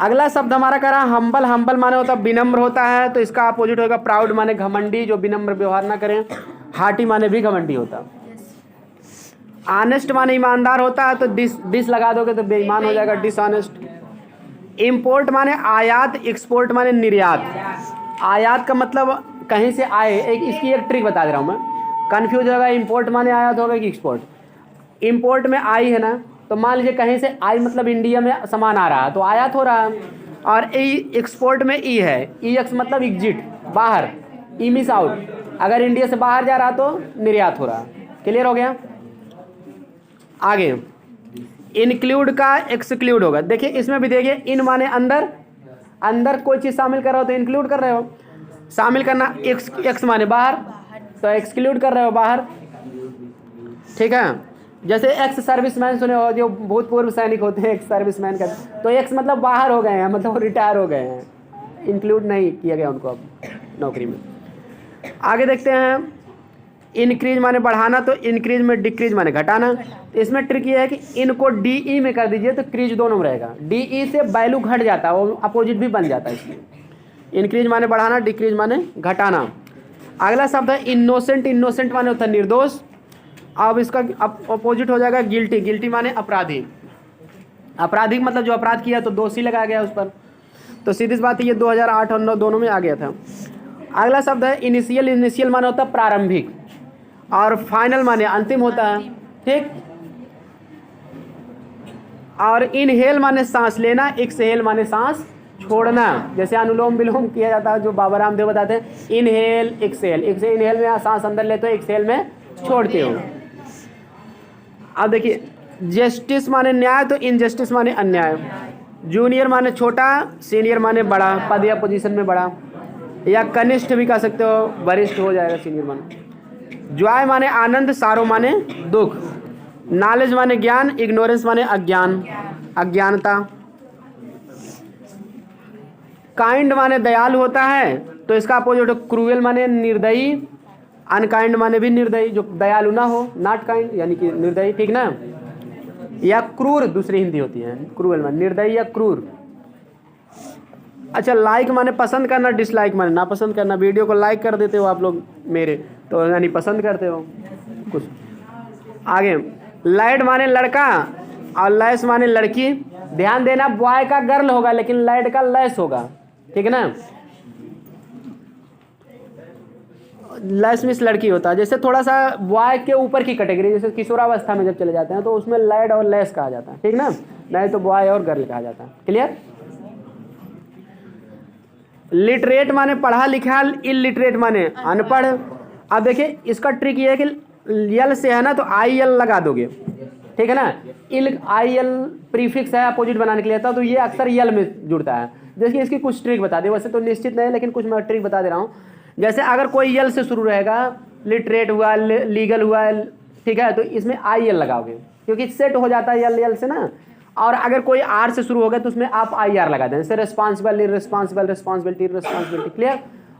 अगला शब्द हमारा करा हम्बल। हम्बल माने होता है विनम्र होता है, तो इसका अपोजिट होगा प्राउड माने घमंडी, जो विनम्र व्यवहार ना करें। हार्टी माने भी घमंडी होता है। ऑनेस्ट माने ईमानदार होता है, तो डिस लगा दोगे तो बेईमान हो जाएगा, डिसऑनेस्ट। इम्पोर्ट माने आयात, एक्सपोर्ट माने निर्यात। आयात का मतलब कहीं से आए, इसकी एक ट्रिक बता दे रहा हूँ मैं, कन्फ्यूज होगा। इम्पोर्ट माने आयात होगा कि एक्सपोर्ट। इम्पोर्ट में आई है ना, तो मान लीजिए कहीं से आई मतलब इंडिया में सामान आ रहा है तो आयात हो रहा है। और एक्सपोर्ट में ई है, ई एक्स मतलब एग्जिट, बाहर, ई मिस आउट, अगर इंडिया से बाहर जा रहा तो निर्यात हो रहा। क्लियर हो गया। आगे इंक्लूड का एक्सक्लूड होगा। देखिए इसमें भी देखिए, इन माने अंदर, अंदर कोई चीज़ शामिल कर रहे हो तो इंक्लूड कर रहे हो, शामिल करना। एक्स माने बाहर, तो एक्सक्लूड कर रहे हो बाहर। ठीक है, जैसे एक्स सर्विसमैन सुने हो, जो भूतपूर्व सैनिक होते हैं एक्स सर्विसमैन का, तो एक्स मतलब बाहर हो गए हैं, मतलब रिटायर हो गए हैं, इंक्लूड नहीं किया गया उनको अब नौकरी में। आगे देखते हैं, इनक्रीज माने बढ़ाना, तो इनक्रीज में डिक्रीज माने घटाना। इसमें ट्रिक ये है कि इनको डी में कर दीजिए तो क्रीज दोनों में रहेगा। डी से वैल्यू घट जाता है, वो अपोजिट भी बन जाता है इसलिए। इनक्रीज माने बढ़ाना, डिक्रीज माने घटाना। अगला शब्द है इनोसेंट। इनोसेंट माने होता है निर्दोष। अब इसका अपोजिट हो जाएगा गिल्टी। गिल्टी माने अपराधी। अपराधी मतलब जो अपराध किया तो दोषी लगाया गया उस पर। तो सीधी सी बात है, ये 2008 और 9 दोनों में आ गया था। अगला शब्द है इनिशियल। इनिशियल माने होता है प्रारंभिक, और फाइनल माने अंतिम होता है। ठीक। और इनहेल माने सांस लेना, एक्सहेल माने सांस छोड़ना। जैसे अनुलोम विलोम किया जाता है, जो बाबा रामदेव बताते हैं, इनहेल एक्सहेल। इनहेल में सांस अंदर लेते हो, एक्सहेल में छोड़ते हो। अब देखिए, जस्टिस माने न्याय, तो इनजस्टिस माने अन्याय। जूनियर माने छोटा, सीनियर माने बड़ा, पद या पोजीशन में बड़ा, या कनिष्ठ भी कह सकते हो, वरिष्ठ हो जाएगा सीनियर माने। जॉय माने आनंद, सारो माने दुख। नॉलेज माने ज्ञान, इग्नोरेंस माने अज्ञान, अज्ञानता। काइंड माने दयालु होता है, तो इसका अपोजिट क्रूएल माने निर्दयी। अनकाइंड माने भी निर्दयी, जो दयालु ना हो, नॉट काइंड यानी कि निर्दयी। ठीक ना। या क्रूर दूसरी हिंदी होती है, क्रूएल माने निर्दयी या क्रूर। अच्छा, लाइक माने पसंद करना, डिसलाइक माने नापसंद करना। वीडियो को लाइक कर देते हो आप लोग मेरे, तो यानी पसंद करते हो कुछ। आगे लैड माने लड़का, और लैस माने लड़की। ध्यान देना, बॉय का गर्ल होगा लेकिन लैड का लैस होगा। ठीक है ना। लैस मीन्स लड़की होता है। जैसे थोड़ा सा बॉय के ऊपर की कैटेगरी, जैसे किशोरावस्था में जब चले जाते हैं तो उसमें लैड और लैस कहा जाता है। ठीक ना, नहीं तो बॉय और गर्ल कहा जाता है। क्लियर। लिटरेट माने पढ़ा लिखा, इलिटरेट माने अनपढ़। अब देखिए इसका ट्रिक ये है कि यल से है ना तो आई एल लगा दोगे। ठीक है ना। इल आई एल प्रीफिक्स है अपोजिट बनाने के लिए, तो ये अक्सर यल में जुड़ता है। जैसे इसकी कुछ ट्रिक बता दे, वैसे तो निश्चित नहीं लेकिन कुछ मैं ट्रिक बता दे रहा हूँ। जैसे अगर कोई यल से शुरू रहेगा, लिटरेट हुआ, लीगल हुआ, ठीक है, तो इसमें आई एल लगाओगे क्योंकि सेट हो जाता है यल से ना। और अगर कोई आर से शुरू हो गया तो उसमें आप आई आर लगा देना, जैसे responsible, responsible, responsibility, responsibility. Clear.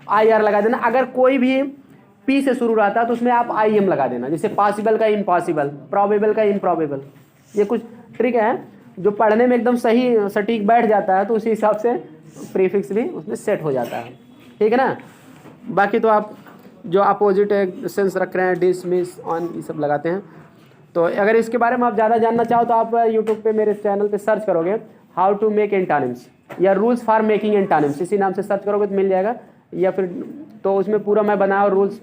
I R लगा देना। अगर कोई भी पी से शुरू रहता है तो उसमें आप आई एम लगा देना, जैसे पॉसिबल का इम्पॉसिबल, प्रोबेबल का इम्प्रॉबेबल। ये कुछ ट्रिक है जो पढ़ने में एकदम सही सटीक बैठ जाता है, तो उसी हिसाब से प्रीफिक्स भी उसमें सेट हो जाता है। ठीक है ना। बाकी तो आप जो अपोजिट सेंस रख रहे हैं, डिस, मिस, ऑन, ये सब लगाते हैं। तो अगर इसके बारे में आप ज़्यादा जानना चाहो तो आप यूट्यूब पे मेरे चैनल पे सर्च करोगे हाउ टू मेक एंटोनिम्स या रूल्स फॉर मेकिंग एंटोनिम्स, इसी नाम से सर्च करोगे तो मिल जाएगा। या फिर तो उसमें पूरा मैं बनाया rules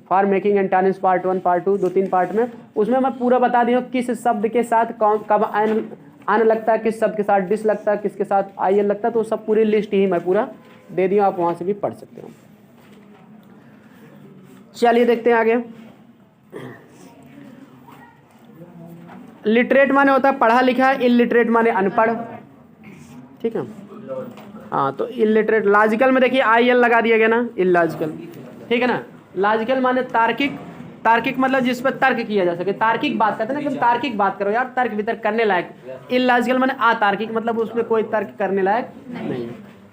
for making antonyms part 1 part 2 2-3 part में। उसमें मैं पूरा बता दी हूँ किस शब्द के साथ कौन कब अन लगता है, किस शब्द के साथ डिस लगता है, किसके साथ आई एल लगता है, तो सब पूरी लिस्ट ही मैं पूरा दे दी हूँ, आप वहाँ से भी पढ़ सकते हो। चलिए देखते हैं आगे। लिटरेट माने होता है पढ़ा लिखा, इलिटरेट माने अनपढ़। ठीक है। हाँ, तो इलिटरेट। लॉजिकल में देखिए आई एल लगा दिया गया ना, इलॉजिकल। ठीक है ना। लॉजिकल माने तार्किक। तार्किक मतलब जिस पर तर्क किया जा सके, तार्किक बात करते हैं ना, एकदम तार्किक बात करो यार, तर्क वितर्क करने लायक। इलॉजिकल माने अतार्किक, मतलब उसमें कोई तर्क करने लायक नहीं।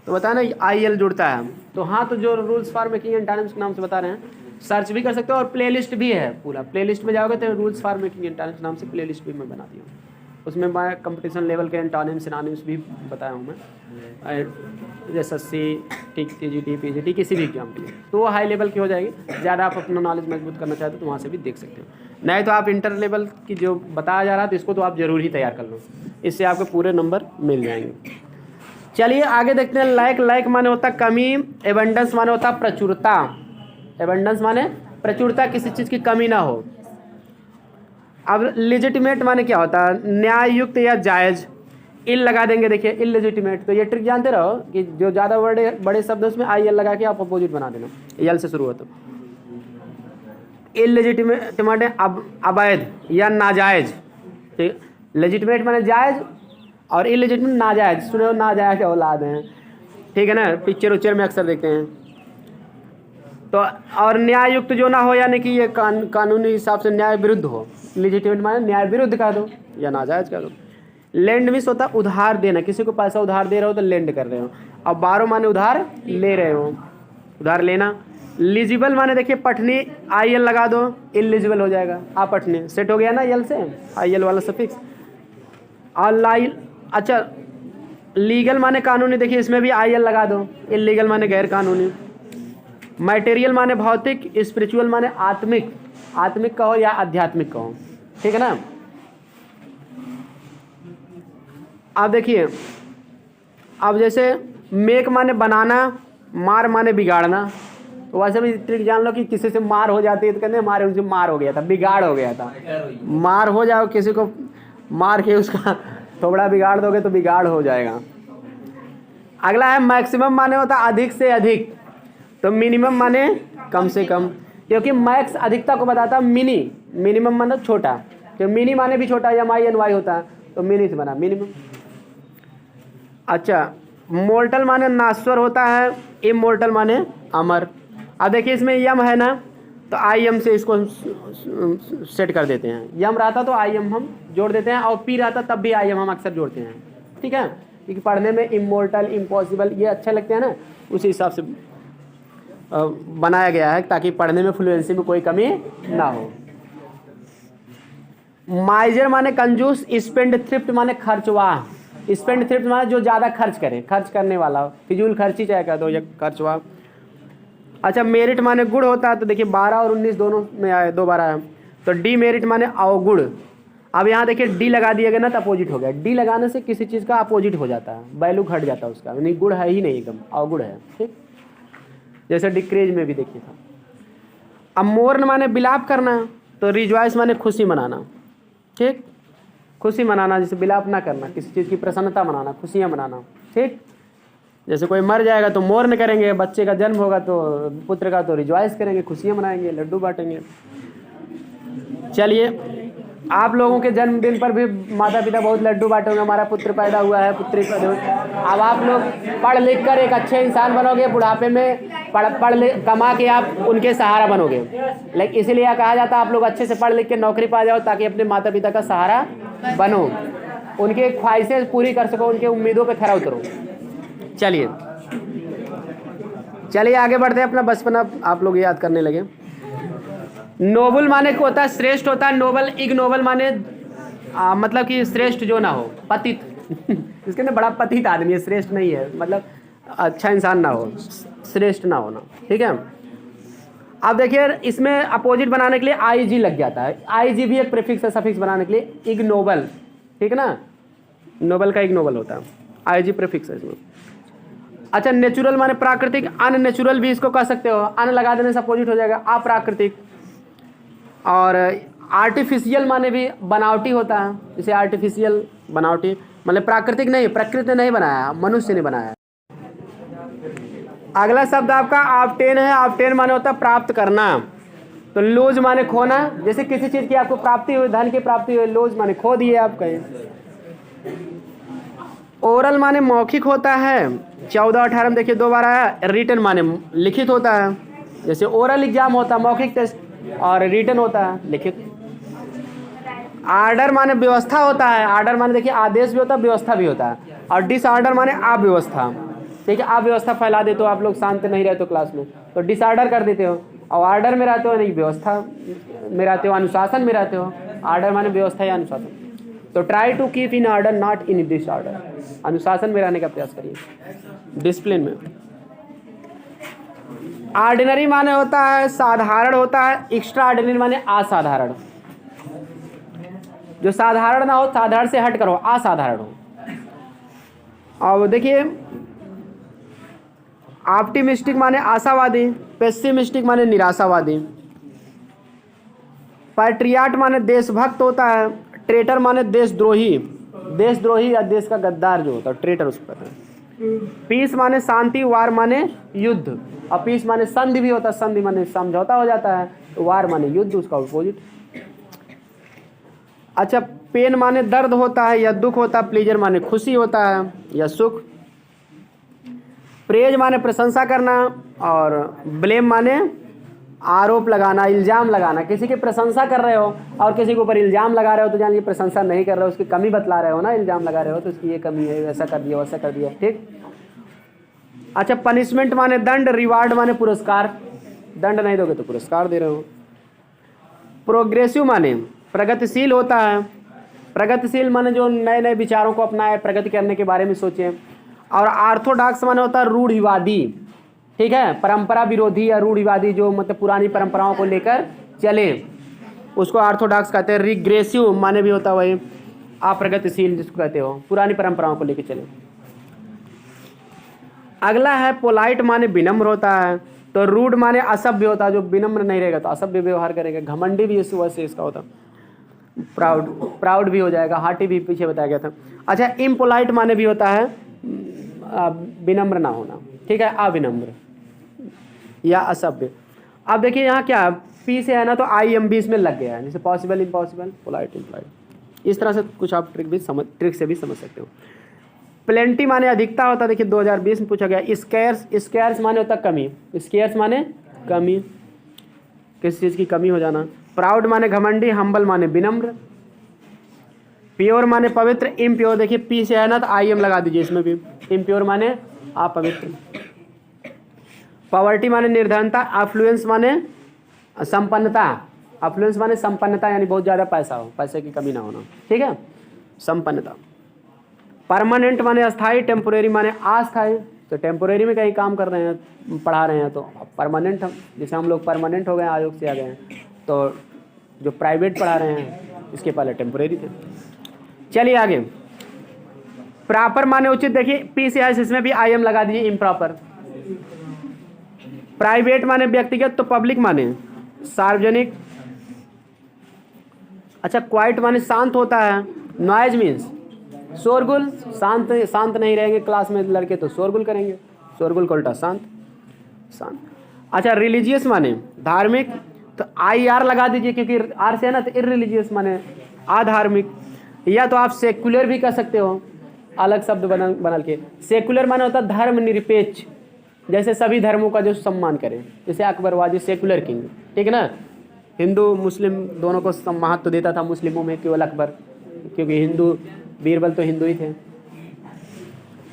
तो बताया ना आई एल जुड़ता है। तो हाँ, तो जो रूल्स फॉर मेकिंग एंटोनिम्स के नाम से बता रहे हैं, सर्च भी कर सकते हो और प्लेलिस्ट भी है, पूरा प्लेलिस्ट में जाओगे तो रूल्स फॉर मेकिंग एंटोनिम्स नाम से प्लेलिस्ट भी मैं बना दी हूँ। उसमें मैं कंपटीशन लेवल के एंटोनिम सिनोनिम्स भी बताया हूँ मैं, जैसे SSC, TGT, PGT, किसी भी एग्जाम के लिए, तो वो हाई लेवल की हो जाएगी। ज़्यादा आप अपना नॉलेज मजबूत करना चाहते हो तो वहाँ से भी देख सकते हो, नहीं तो आप इंटर लेवल की जो बताया जा रहा है तो इसको तो आप ज़रूर ही तैयार कर लो, इससे आपको पूरे नंबर मिल जाएंगे। चलिए आगे देखते हैं। लाइक माने होता कमी, एबंडेंस माने होता प्रचुरता। एबंडेंस माने प्रचुरता, किसी चीज़ की कमी ना हो। अब लेजिटिमेट माने क्या होता है? न्याय युक्त या जायज़। इल लगा देंगे, देखिए इलेजिटिमेट, तो ये ट्रिक जानते रहो कि जो ज़्यादा बड़े शब्द उसमें IL लगा के आप अपोजिट बना देना, यल से शुरू हो तो। इलेजिटिमेट माने अवैध या नाजायज़, ठीक। लेजिटिमेट माने जायज़ और इलेजिटिमेट नाजायज़, सुने हो नाजायज़ औलाद हैं, ठीक है ना, पिक्चर उच्चर में अक्सर देखते हैं। तो और न्याय युक्त जो ना हो, यानी कि ये कानूनी हिसाब से न्याय विरुद्ध हो। लेजिटिमेट माने न्याय विरुद्ध कर दो या नाजायज़ कर दो। लेंड मीन्स होता उधार देना, किसी को पैसा उधार दे रहे हो तो लेंड कर रहे हो। अब बारो माने उधार ले रहे हो, उधार लेना। लिजिबल माने देखिए पठनी, IL लगा दो, इलिजिबल हो जाएगा, आप पठनी सेट हो गया ना यल से, IL वाला सफिक्स। और अच्छा लीगल माने कानूनी, देखिए इसमें भी IL लगा दो, इलीगल माने गैर कानूनी। मटेरियल माने भौतिक, स्पिरिचुअल माने आत्मिक, आत्मिक कहो या आध्यात्मिक कहो, ठीक है ना। अब देखिए, अब जैसे मेक माने बनाना, मार माने बिगाड़ना। तो वैसे भी ट्रिक जान लो कि किसी से मार हो जाती है तो कहते हैं हमारे उनसे मार हो गया था, बिगाड़ हो गया था। मार हो जाओ, किसी को मार के उसका थोड़ा बिगाड़ दोगे तो बिगाड़ हो जाएगा। अगला है मैक्सिमम माने होता अधिक से अधिक, तो मिनिमम माने कम से कम, क्योंकि मैक्स अधिकता को बताता, मिनिमम माने छोटा, तो मिनी माने भी छोटा, MINY होता है तो मिनी से बना मिनिमम। अच्छा मोर्टल माने नाश्वर होता है, इमोर्टल माने अमर। अब देखिए इसमें यम है ना, तो IM से इसको सेट कर देते हैं। यम रहता तो IM हम जोड़ देते हैं, और पी रहता तब भी IM हम अक्सर जोड़ते हैं, ठीक है, क्योंकि पढ़ने में इमोर्टल, इम्पॉसिबल ये अच्छे लगते हैं ना, उसी हिसाब से बनाया गया है ताकि पढ़ने में फ्लुएंसी में कोई कमी ना हो। माइजर माने कंजूस, स्पेंड थ्रिफ्ट माने खर्चवा। स्पेंड थ्रिफ्ट माने जो ज़्यादा खर्च करे, खर्च करने वाला, फिजूल खर्ची चाहे कर दो या खर्चवा। अच्छा मेरिट माने गुण होता है, तो देखिए 12 और 19 दोनों में आए, 2 बार आया। तो डी मेरिट माने अवगुण। अब यहाँ देखिए डी लगा दिया गया ना तो अपोजिट हो गया। डी लगाने से किसी चीज़ का अपोजिट हो जाता है, वैल्यू घट जाता है उसका, यानी गुण है ही नहीं, एकदम अवगुण है, ठीक। जैसे डिक्रीज में भी देखिए था। अब मोर्न माने बिलाप करना, तो रिजॉइस माने खुशी मनाना, ठीक, खुशी मनाना, जैसे बिलाप ना करना, किसी चीज़ की प्रसन्नता मनाना, खुशियाँ मनाना, ठीक। जैसे कोई मर जाएगा तो मोर्न करेंगे, बच्चे का जन्म होगा तो पुत्र का तो रिजॉइस करेंगे, खुशियाँ मनाएंगे, लड्डू बांटेंगे। चलिए आप लोगों के जन्मदिन पर भी माता पिता बहुत लड्डू बांटे होंगे, हमारा पुत्र पैदा हुआ है, पुत्री पैदा हुई। अब आप लोग पढ़ लिख कर एक अच्छे इंसान बनोगे, बुढ़ापे में कमा के आप उनके सहारा बनोगे। लेकिन इसीलिए कहा जाता है आप लोग अच्छे से पढ़ लिख के नौकरी पा जाओ ताकि अपने माता पिता का सहारा बनो, उनके ख्वाहिशें पूरी कर सको, उनके उम्मीदों पर खरा उतरो। चलिए आगे बढ़ते हैं, अपना बचपना आप लोग याद करने लगे। नोबल माने को होता है श्रेष्ठ होता है, नोबल इग्नोबल माने मतलब कि श्रेष्ठ जो ना हो, पतित इसके ना बड़ा पतित आदमी है, श्रेष्ठ नहीं है, मतलब अच्छा इंसान ना हो, श्रेष्ठ ना होना, ठीक है। अब देखिए इसमें अपोजिट बनाने के लिए IG लग जाता है, IG भी एक प्रीफिक्स है सफिक्स बनाने के लिए, इग्नोबल, ठीक है ना, नोबल का इग्नोबल होता है, IG प्रीफिक्स है इसमें। अच्छा नेचुरल माने प्राकृतिक, अननेचुरल भी इसको कह सकते हो, अन लगा देने से अपोजिट हो जाएगा अप्राकृतिक। और आर्टिफिशियल माने भी बनावटी होता है, जैसे आर्टिफिशियल बनावटी मतलब प्राकृतिक नहीं, प्रकृति ने नहीं बनाया, मनुष्य ने बनाया। अगला शब्द आपका ऑब्टेन है। ऑब्टेन माने होता है प्राप्त करना, तो लूज माने खोना, जैसे किसी चीज़ की आपको प्राप्ति हुई, धन की प्राप्ति हुई, लूज माने खो दिए आप कहीं। ओरल माने मौखिक होता है, 14-18 में देखिए 2 बार आया। रिटन माने लिखित होता है, जैसे ओरल एग्जाम होता है मौखिक टेस्ट, और रिटन होता है लिखित। आर्डर माने व्यवस्था होता है, आर्डर माने देखिए आदेश भी होता है, व्यवस्था भी होता है। और डिसऑर्डर माने अव्यवस्था, ठीक है, अव्यवस्था फैला देते हो, आप लोग शांत नहीं रहते हो क्लास में तो डिसऑर्डर कर देते हो, और आर्डर में रहते हो नहीं व्यवस्था में रहते हो, अनुशासन में रहते हो। आर्डर माने व्यवस्था या अनुशासन। तो try to keep in order not in disorder, अनुशासन में रहने का प्रयास करिए, डिसिप्लिन में। ऑर्डिनरी माने होता है साधारण होता है, एक्स्ट्रा ऑर्डिनरी माने असाधारण, जो साधारण ना हो, साधारण से हट कर हो, असाधारण हो। अब देखिए ऑप्टिमिस्टिक माने आशावादी, पेसिमिस्टिक माने निराशावादी, पैट्रियाट माने देशभक्त होता है, ट्रेटर माने देशद्रोही, देशद्रोही या देश का गद्दार जो होता है ट्रेटर उसको कहते हैं। पीस माने शांति, वार माने युद्ध, और पीस माने संधि भी होता है, संधि माने समझौता हो जाता है, तो वार माने युद्ध, उसका अपोजिट। अच्छा, पेन माने दर्द होता है या दुख होता है, प्लेजर माने खुशी होता है या सुख, प्रेज माने प्रशंसा करना, और ब्लेम माने आरोप लगाना, इल्जाम लगाना। किसी की प्रशंसा कर रहे हो और किसी के ऊपर इल्जाम लगा रहे हो तो जान लीजिए प्रशंसा नहीं कर रहे हो, उसकी कमी बतला रहे हो ना, इल्जाम लगा रहे हो तो उसकी ये कमी है, ऐसा कर दिया वैसा कर दिया, ठीक। अच्छा, पनिशमेंट माने दंड, रिवार्ड माने पुरस्कार, दंड नहीं दोगे तो पुरस्कार दे रहे हो। प्रोग्रेसिव माने प्रगतिशील होता है, प्रगतिशील माने जो नए नए विचारों को अपनाए, प्रगति करने के बारे में सोचे। और ऑर्थोडॉक्स माने होता है रूढ़िवादी, ठीक है, परंपरा विरोधी या रूढ़िवादी, जो मतलब पुरानी परंपराओं को लेकर चले, उसको ऑर्थोडॉक्स कहते हैं। रिग्रेसिव माने भी होता है वही अप्रगतिशील, जिसको कहते हो पुरानी परंपराओं को लेकर चले। अगला है पोलाइट माने विनम्र होता है, तो रूड माने असभ्य होता है, जो विनम्र नहीं रहेगा तो असभ्य व्यवहार करेगा। घमंडी भी इस वजह से इसका होता है, प्राउड भी हो जाएगा, हार्टी भी पीछे बताया गया था। अच्छा, इम्पोलाइट माने भी होता है विनम्र ना होना, ठीक है, अविनम्र या असभ्य। अब देखिए यहाँ क्या पी से है ना, तो आई एम बी इसमें लग गया है, जैसे पॉसिबल, इम्पॉसिबल, पोलाइट, इम्पोलाइट, इस तरह से कुछ आप ट्रिक से भी समझ सकते हो। प्लेंटी माने अधिकता होता है, देखिए 2020 में पूछा गया। स्केर्स, स्केर्स माने होता कमी, स्केर्स माने कमी, किसी चीज़ की कमी हो जाना। प्राउड माने घमंडी, हम्बल माने विनम्र। प्योर माने पवित्र, इम्प्योर, देखिए पी से है ना तो आई एम लगा दीजिए इसमें भी, इम्प्योर माने अपवित्र। पॉवर्टी माने निर्धनता, अफ्लुएंस माने संपन्नता, अफ्लुएंस माने संपन्नता यानी बहुत ज़्यादा पैसा हो, पैसे की कमी ना होना, ठीक है, संपन्नता। परमानेंट माने अस्थाई, टेम्पोरेरी माने अस्थाई, तो टेम्पोरेरी में कहीं काम कर रहे हैं, पढ़ा रहे हैं, तो परमानेंट, जैसे हम लोग परमानेंट हो गए, आयोग से आ गए हैं, तो जो प्राइवेट पढ़ा रहे हैं इसके पहले टेम्पोरेरी थे। चलिए आगे, प्रॉपर माने उचित, देखिए पी से है, इसमें भी आई एम लगा दीजिए, इम्प्रॉपर। प्राइवेट माने व्यक्तिगत, तो पब्लिक माने सार्वजनिक। अच्छा, क्वाइट माने शांत होता है, नॉइज मीन्स शोरगुल, शांत नहीं रहेंगे क्लास में लड़के तो शोरगुल करेंगे, शोरगुल का उल्टा शांत। अच्छा, रिलीजियस माने धार्मिक, तो आई आर लगा दीजिए, क्योंकि आर से है ना, तो इररिलीजियस माने अधार्मिक। या तो आप सेक्युलर भी कह सकते हो, अलग शब्द बदल के। सेक्युलर माने होता है धर्म निरपेक्ष, जैसे सभी धर्मों का जो सम्मान करें, जैसे अकबरवादी सेक्युलर किंग, ठीक है ना, हिंदू मुस्लिम दोनों को महत्व देता था, मुस्लिमों में केवल अकबर, क्योंकि हिंदू बीरबल तो हिंदू ही थे,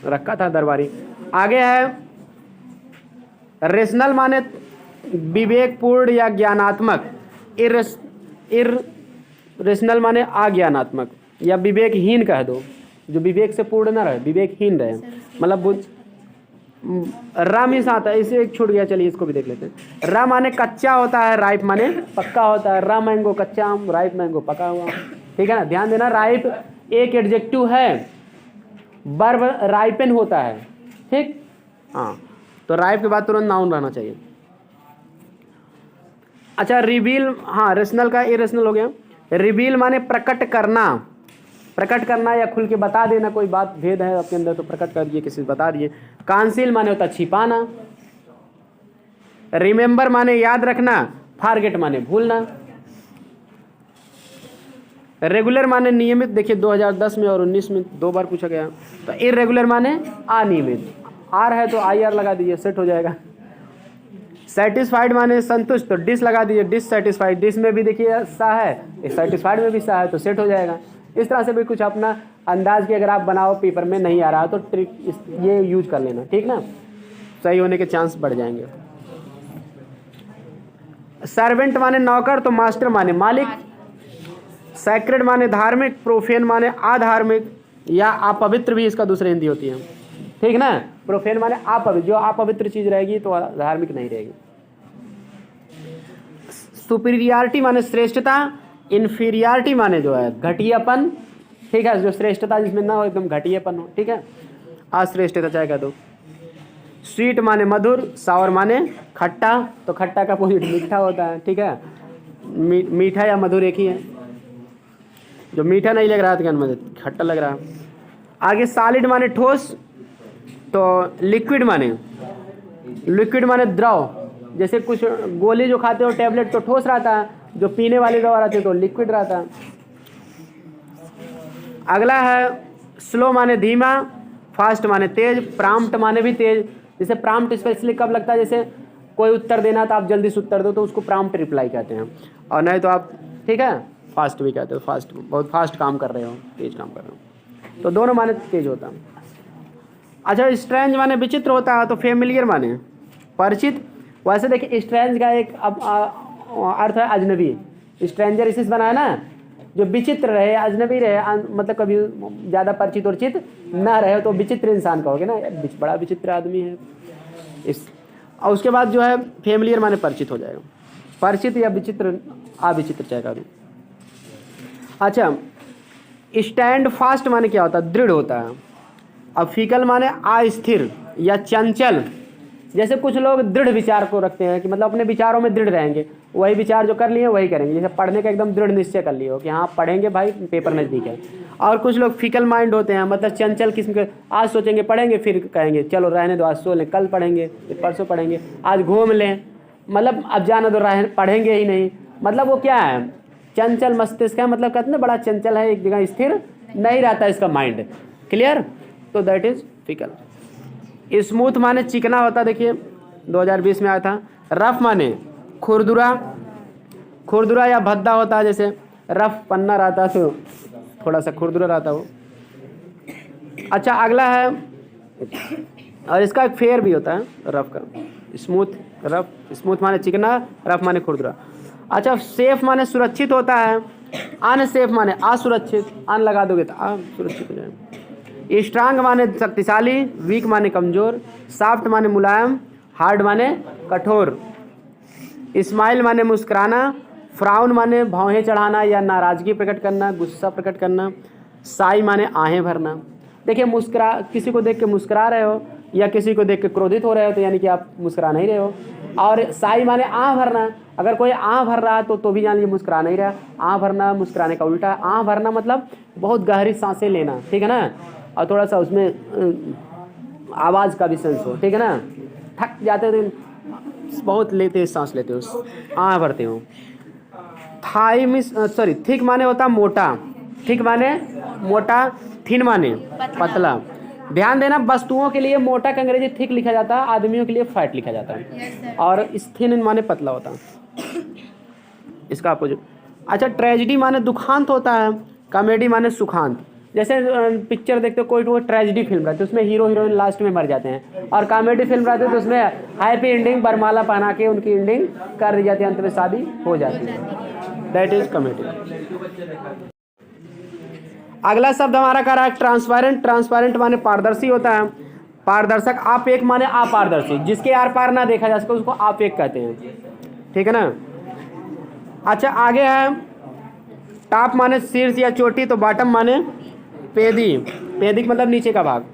रखा था दरबारी। आगे है रेशनल माने विवेकपूर्ण या ज्ञानात्मक, रेशनल माने अज्ञानात्मक या विवेकहीन कह दो, जो विवेक से पूर्ण ना रहे, विवेकहीन रहे, मतलब रा मीन्स आता है, इसे एक छूट गया, चलिए इसको भी देख लेते हैं। रा माने कच्चा होता है, राइप माने पक्का होता है। रा मैंगो कच्चा आम, राइप मैंगो पका हुआ, ठीक है ना, ध्यान देना। राइप एक एडजेक्टिव है, वर्ब राइपन होता है, ठीक, हाँ, तो राइप के बाद तुरंत नाउन रहना चाहिए। अच्छा, रिवील, हाँ, रेशनल का इरेशनल हो गया। रिवील माने प्रकट करना, प्रकट करना या खुल के बता देना, कोई बात भेद है आपके अंदर तो प्रकट कर दिए, किसी से बता दिए। कांसील माने होता छिपाना। रिमेंबर माने याद रखना, फॉरगेट माने भूलना। रेगुलर माने नियमित, देखिए 2010 में और 19 में 2 बार पूछा गया। तो इरेगुलर माने अनियमित, आर है तो आई आर लगा दीजिए, सेट हो जाएगा। सेटिस्फाइड माने संतुष्ट, तो डिस लगा दीजिए, डिससेटिस्फाइड, डिस में भी देखिए सा है, सेटिस्फाइड में भी सा है, तो सेट हो जाएगा। इस तरह से भी कुछ अपना अंदाज के अगर आप बनाओ, पेपर में नहीं आ रहा तो ट्रिक ये यूज कर लेना, ठीक ना, सही होने के चांस बढ़ जाएंगे। सर्वेंट माने नौकर, तो मास्टर माने मालिक। सैक्रेड माने धार्मिक, प्रोफेन माने अधार्मिक या अपवित्र भी इसका दूसरी हिंदी होती है, ठीक ना। प्रोफेन माने अपवित्र, जो अपवित्र चीज रहेगी तो धार्मिक नहीं रहेगी। सुपीरियरिटी माने श्रेष्ठता, इन्फीरियरिटी माने जो है घटियापन, ठीक है, जो श्रेष्ठता जिसमें ना हो, एकदम घटियापन हो, ठीक है, अश्रेष्ठता चाहे कह दो। स्वीट माने मधुर, सावर माने खट्टा, तो खट्टा का अपोजिट मीठा होता है, ठीक है। मीठा या मधुर एक ही है, जो मीठा नहीं लग रहा था मुझे खट्टा लग रहा। आगे सॉलिड माने ठोस, तो लिक्विड माने द्रव, जैसे कुछ गोली जो खाते हो टैबलेट तो ठोस रहता है, जो पीने वाली दवा रहती है तो लिक्विड रहता है। अगला है स्लो माने धीमा, फास्ट माने तेज, प्रॉम्प्ट माने भी तेज। जैसे प्रॉम्प्ट स्पेशली कब लगता है, जैसे कोई उत्तर देना तो आप जल्दी से उत्तर दो तो उसको प्रॉम्प्ट रिप्लाई कहते हैं, और नहीं तो आप, ठीक है, फास्ट भी कहते हो, फास्ट, बहुत फास्ट काम कर रहे हो, तेज काम कर रहे हो, तो दोनों माने तेज होता है। अच्छा, स्ट्रेंज माने विचित्र होता है, तो फेमिलियर माने परिचित। वैसे देखिए स्ट्रेंज का एक अर्थ है अजनबी, स्ट्रेंजर इसी से बना है ना, जो विचित्र रहे, अजनबी रहे, मतलब कभी ज़्यादा परिचित उर्चित ना रहे तो विचित्र इंसान कहोगे ना, बड़ा विचित्र आदमी है इस। और उसके बाद जो है फेमिलियर माने परिचित हो जाएगा, परिचित या विचित्र, अविचित्र चाहे कभी। अच्छा, स्टैंड फास्ट माने क्या होता है, दृढ़ होता है। अब फीकल माने अस्थिर या चंचल, जैसे कुछ लोग दृढ़ विचार को रखते हैं कि मतलब अपने विचारों में दृढ़ रहेंगे, वही विचार जो कर लिए वही करेंगे, जैसे पढ़ने का एकदम दृढ़ निश्चय कर लिए हो कि हाँ पढ़ेंगे भाई, पेपर नज़दीक है। और कुछ लोग फीकल माइंड होते हैं, मतलब चंचल किस्म के, आज सोचेंगे पढ़ेंगे, फिर कहेंगे चलो रहने दो, आज सो लें, कल पढ़ेंगे, फिर परसों पढ़ेंगे, आज घूम लें, मतलब अब जाना दो, पढ़ेंगे ही नहीं, मतलब वो क्या है, चंचल मस्तिष्क है, मतलब कहते हैं बड़ा चंचल है, एक जगह स्थिर नहीं रहता इसका माइंड, क्लियर। तो दैट इज फीकल। स्मूथ माने चिकना होता, देखिए 2020 में आया था। रफ माने खुरदुरा या भद्दा होता है, जैसे रफ पन्ना रहता है तो थोड़ा सा खुरदुरा रहता है वो। अच्छा, अगला है, और इसका एक फेयर भी होता है रफ का, स्मूथ माने चिकना, रफ माने खुरदुरा। अच्छा, सेफ माने सुरक्षित होता है, अनसेफ माने असुरक्षित, अन लगा दोगे तो असुरक्षित हो जाएगा। स्ट्रांग माने शक्तिशाली, वीक माने कमजोर, सॉफ्ट माने मुलायम, हार्ड माने कठोर। स्माइल माने मुस्कुराना, फ्राउन माने भौहें चढ़ाना या नाराजगी प्रकट करना, गुस्सा प्रकट करना। साई माने आहें भरना। देखिए किसी को देख के मुस्कुरा रहे हो या किसी को देख के क्रोधित हो रहे हो तो यानी कि आप मुस्कुरा नहीं रहे हो। और साई माने आँख भरना, अगर कोई आँख भर रहा है तो भी जान लीजिए मुस्कुरा नहीं रहा। आँख भरना मुस्कुराने का उल्टा है। आँख भरना मतलब बहुत गहरी सांसें लेना, ठीक है ना, और थोड़ा सा उसमें आवाज़ का भी सेंस हो, ठीक है ना। थक जाते हो तो बहुत लेते सांस लेते हो, आँख भरते हो। थिक माने होता मोटा, थिक माने मोटा, थिन माने पतला। ध्यान देना, वस्तुओं के लिए मोटा का अंग्रेजी थिक लिखा जाता है, आदमियों के लिए फैट लिखा जाता है। और थिन माने पतला होता है, इसका अपोजिट। अच्छा, ट्रेजेडी माने दुखांत होता है, कॉमेडी माने सुखांत। जैसे पिक्चर देखते हो, कोई ट्रेजेडी फिल्म रहती है उसमें हीरो हीरोइन लास्ट में मर जाते हैं, और कॉमेडी फिल्म रहती है तो उसमें हैप्पी एंडिंग, बरमाला पहना के उनकी एंडिंग कर दी जाती है, अंत में शादी हो जाती है। That is comedy. अगला शब्द हमारा कह रहा है ट्रांसपेरेंट। ट्रांसपेरेंट माने पारदर्शी होता है, पारदर्शक। आपेक माने अपारदर्शी, जिसके आर पार ना देखा जा सके उसको आपेक कहते हैं, ठीक है ना। अच्छा, आगे है टॉप माने शीर्ष या चोटी, तो बॉटम माने पेदी, पेदिक मतलब नीचे का भाग,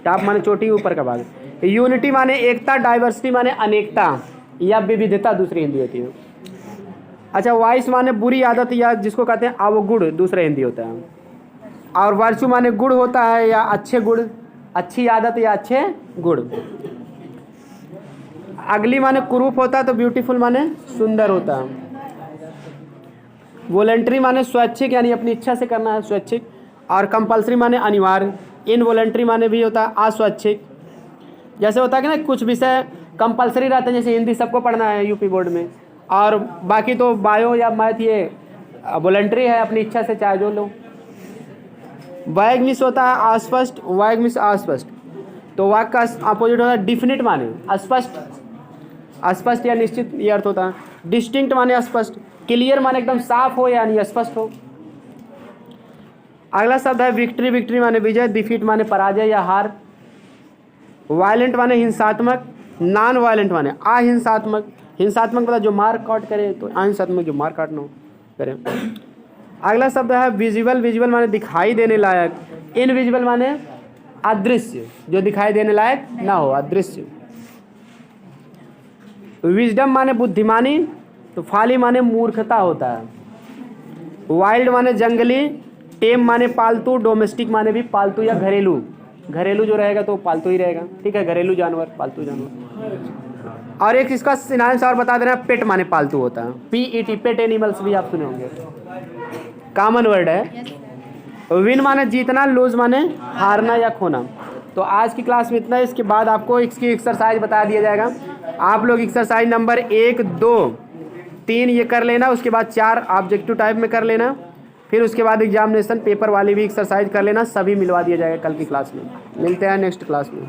टॉप माने चोटी ऊपर का भाग। यूनिटी माने एकता, डाइवर्सिटी माने अनेकता या विविधता दूसरी हिंदी होती है। अच्छा, वाइस माने बुरी आदत या जिसको कहते हैं अवगुण, दूसरा हिंदी होता है। और वर्चू माने गुण होता है या अच्छे गुण, अच्छी आदत या अच्छे गुण। अगली माने कुरूप होता है, तो ब्यूटीफुल माने सुंदर होता है। वॉलंटरी माने स्वैच्छिक यानी अपनी इच्छा से करना है, स्वैच्छिक। और कंपल्सरी माने अनिवार्य। इनवॉलंटरी माने भी होता है अस्वैच्छिक। जैसे होता है कि ना कुछ विषय कंपल्सरी रहते हैं, जैसे हिंदी सबको पढ़ना है यूपी बोर्ड में, और बाकी तो बायो या मैथ ये वॉलंटरी है, अपनी इच्छा से चाहे जो लो। वाइग मिस होता है अस्पष्ट, वाइग मिस अस्पष्ट, तो वाक का अपोजिट होता है डिफिनिट माने स्पष्ट, अस्पष्ट या निश्चित ये अर्थ होता है। डिस्टिंक्ट माने स्पष्ट, क्लियर माने एकदम साफ हो यानी स्पष्ट हो, अगला शब्द है विक्ट्री। विक्ट्री माने विजय, डिफीट माने पराजय या हार, वायलेंट माने हिंसात्मक, नॉन वायलेंट माने अहिंसात्मक। हिंसात्मक मतलब जो मार काट करे, तो अहिंसात्मक जो मार काट ना करे। अगला शब्द है विजुअल। विजुअल माने दिखाई देने लायक, इनविजिबल माने अदृश्य, जो दिखाई देने लायक ना हो, अदृश्य। विजडम माने बुद्धिमानी, तो फाली माने मूर्खता होता है। वाइल्ड माने जंगली, टेम माने पालतू, डोमेस्टिक माने भी पालतू या घरेलू। घरेलू जो रहेगा तो पालतू ही रहेगा, ठीक है, घरेलू जानवर, पालतू जानवर। और एक इसका सिनोनिम्स और बता दे रहे हैं, पेट माने पालतू होता है, PET, पेट एनिमल्स भी आप सुने होंगे, कॉमन वर्ड है। विन माने जीतना, लूज माने हारना या खोना। तो आज की क्लास में इतना है। इसके बाद आपको इसकी एक्सरसाइज बता दिया जाएगा। आप लोग एक्सरसाइज नंबर 1, 2, 3 ये कर लेना, उसके बाद 4 ऑब्जेक्टिव टाइप में कर लेना, फिर उसके बाद एग्जामिनेशन पेपर वाली भी एक्सरसाइज कर लेना। सभी मिलवा दिया जाएगा कल की क्लास में। मिलते हैं नेक्स्ट क्लास में।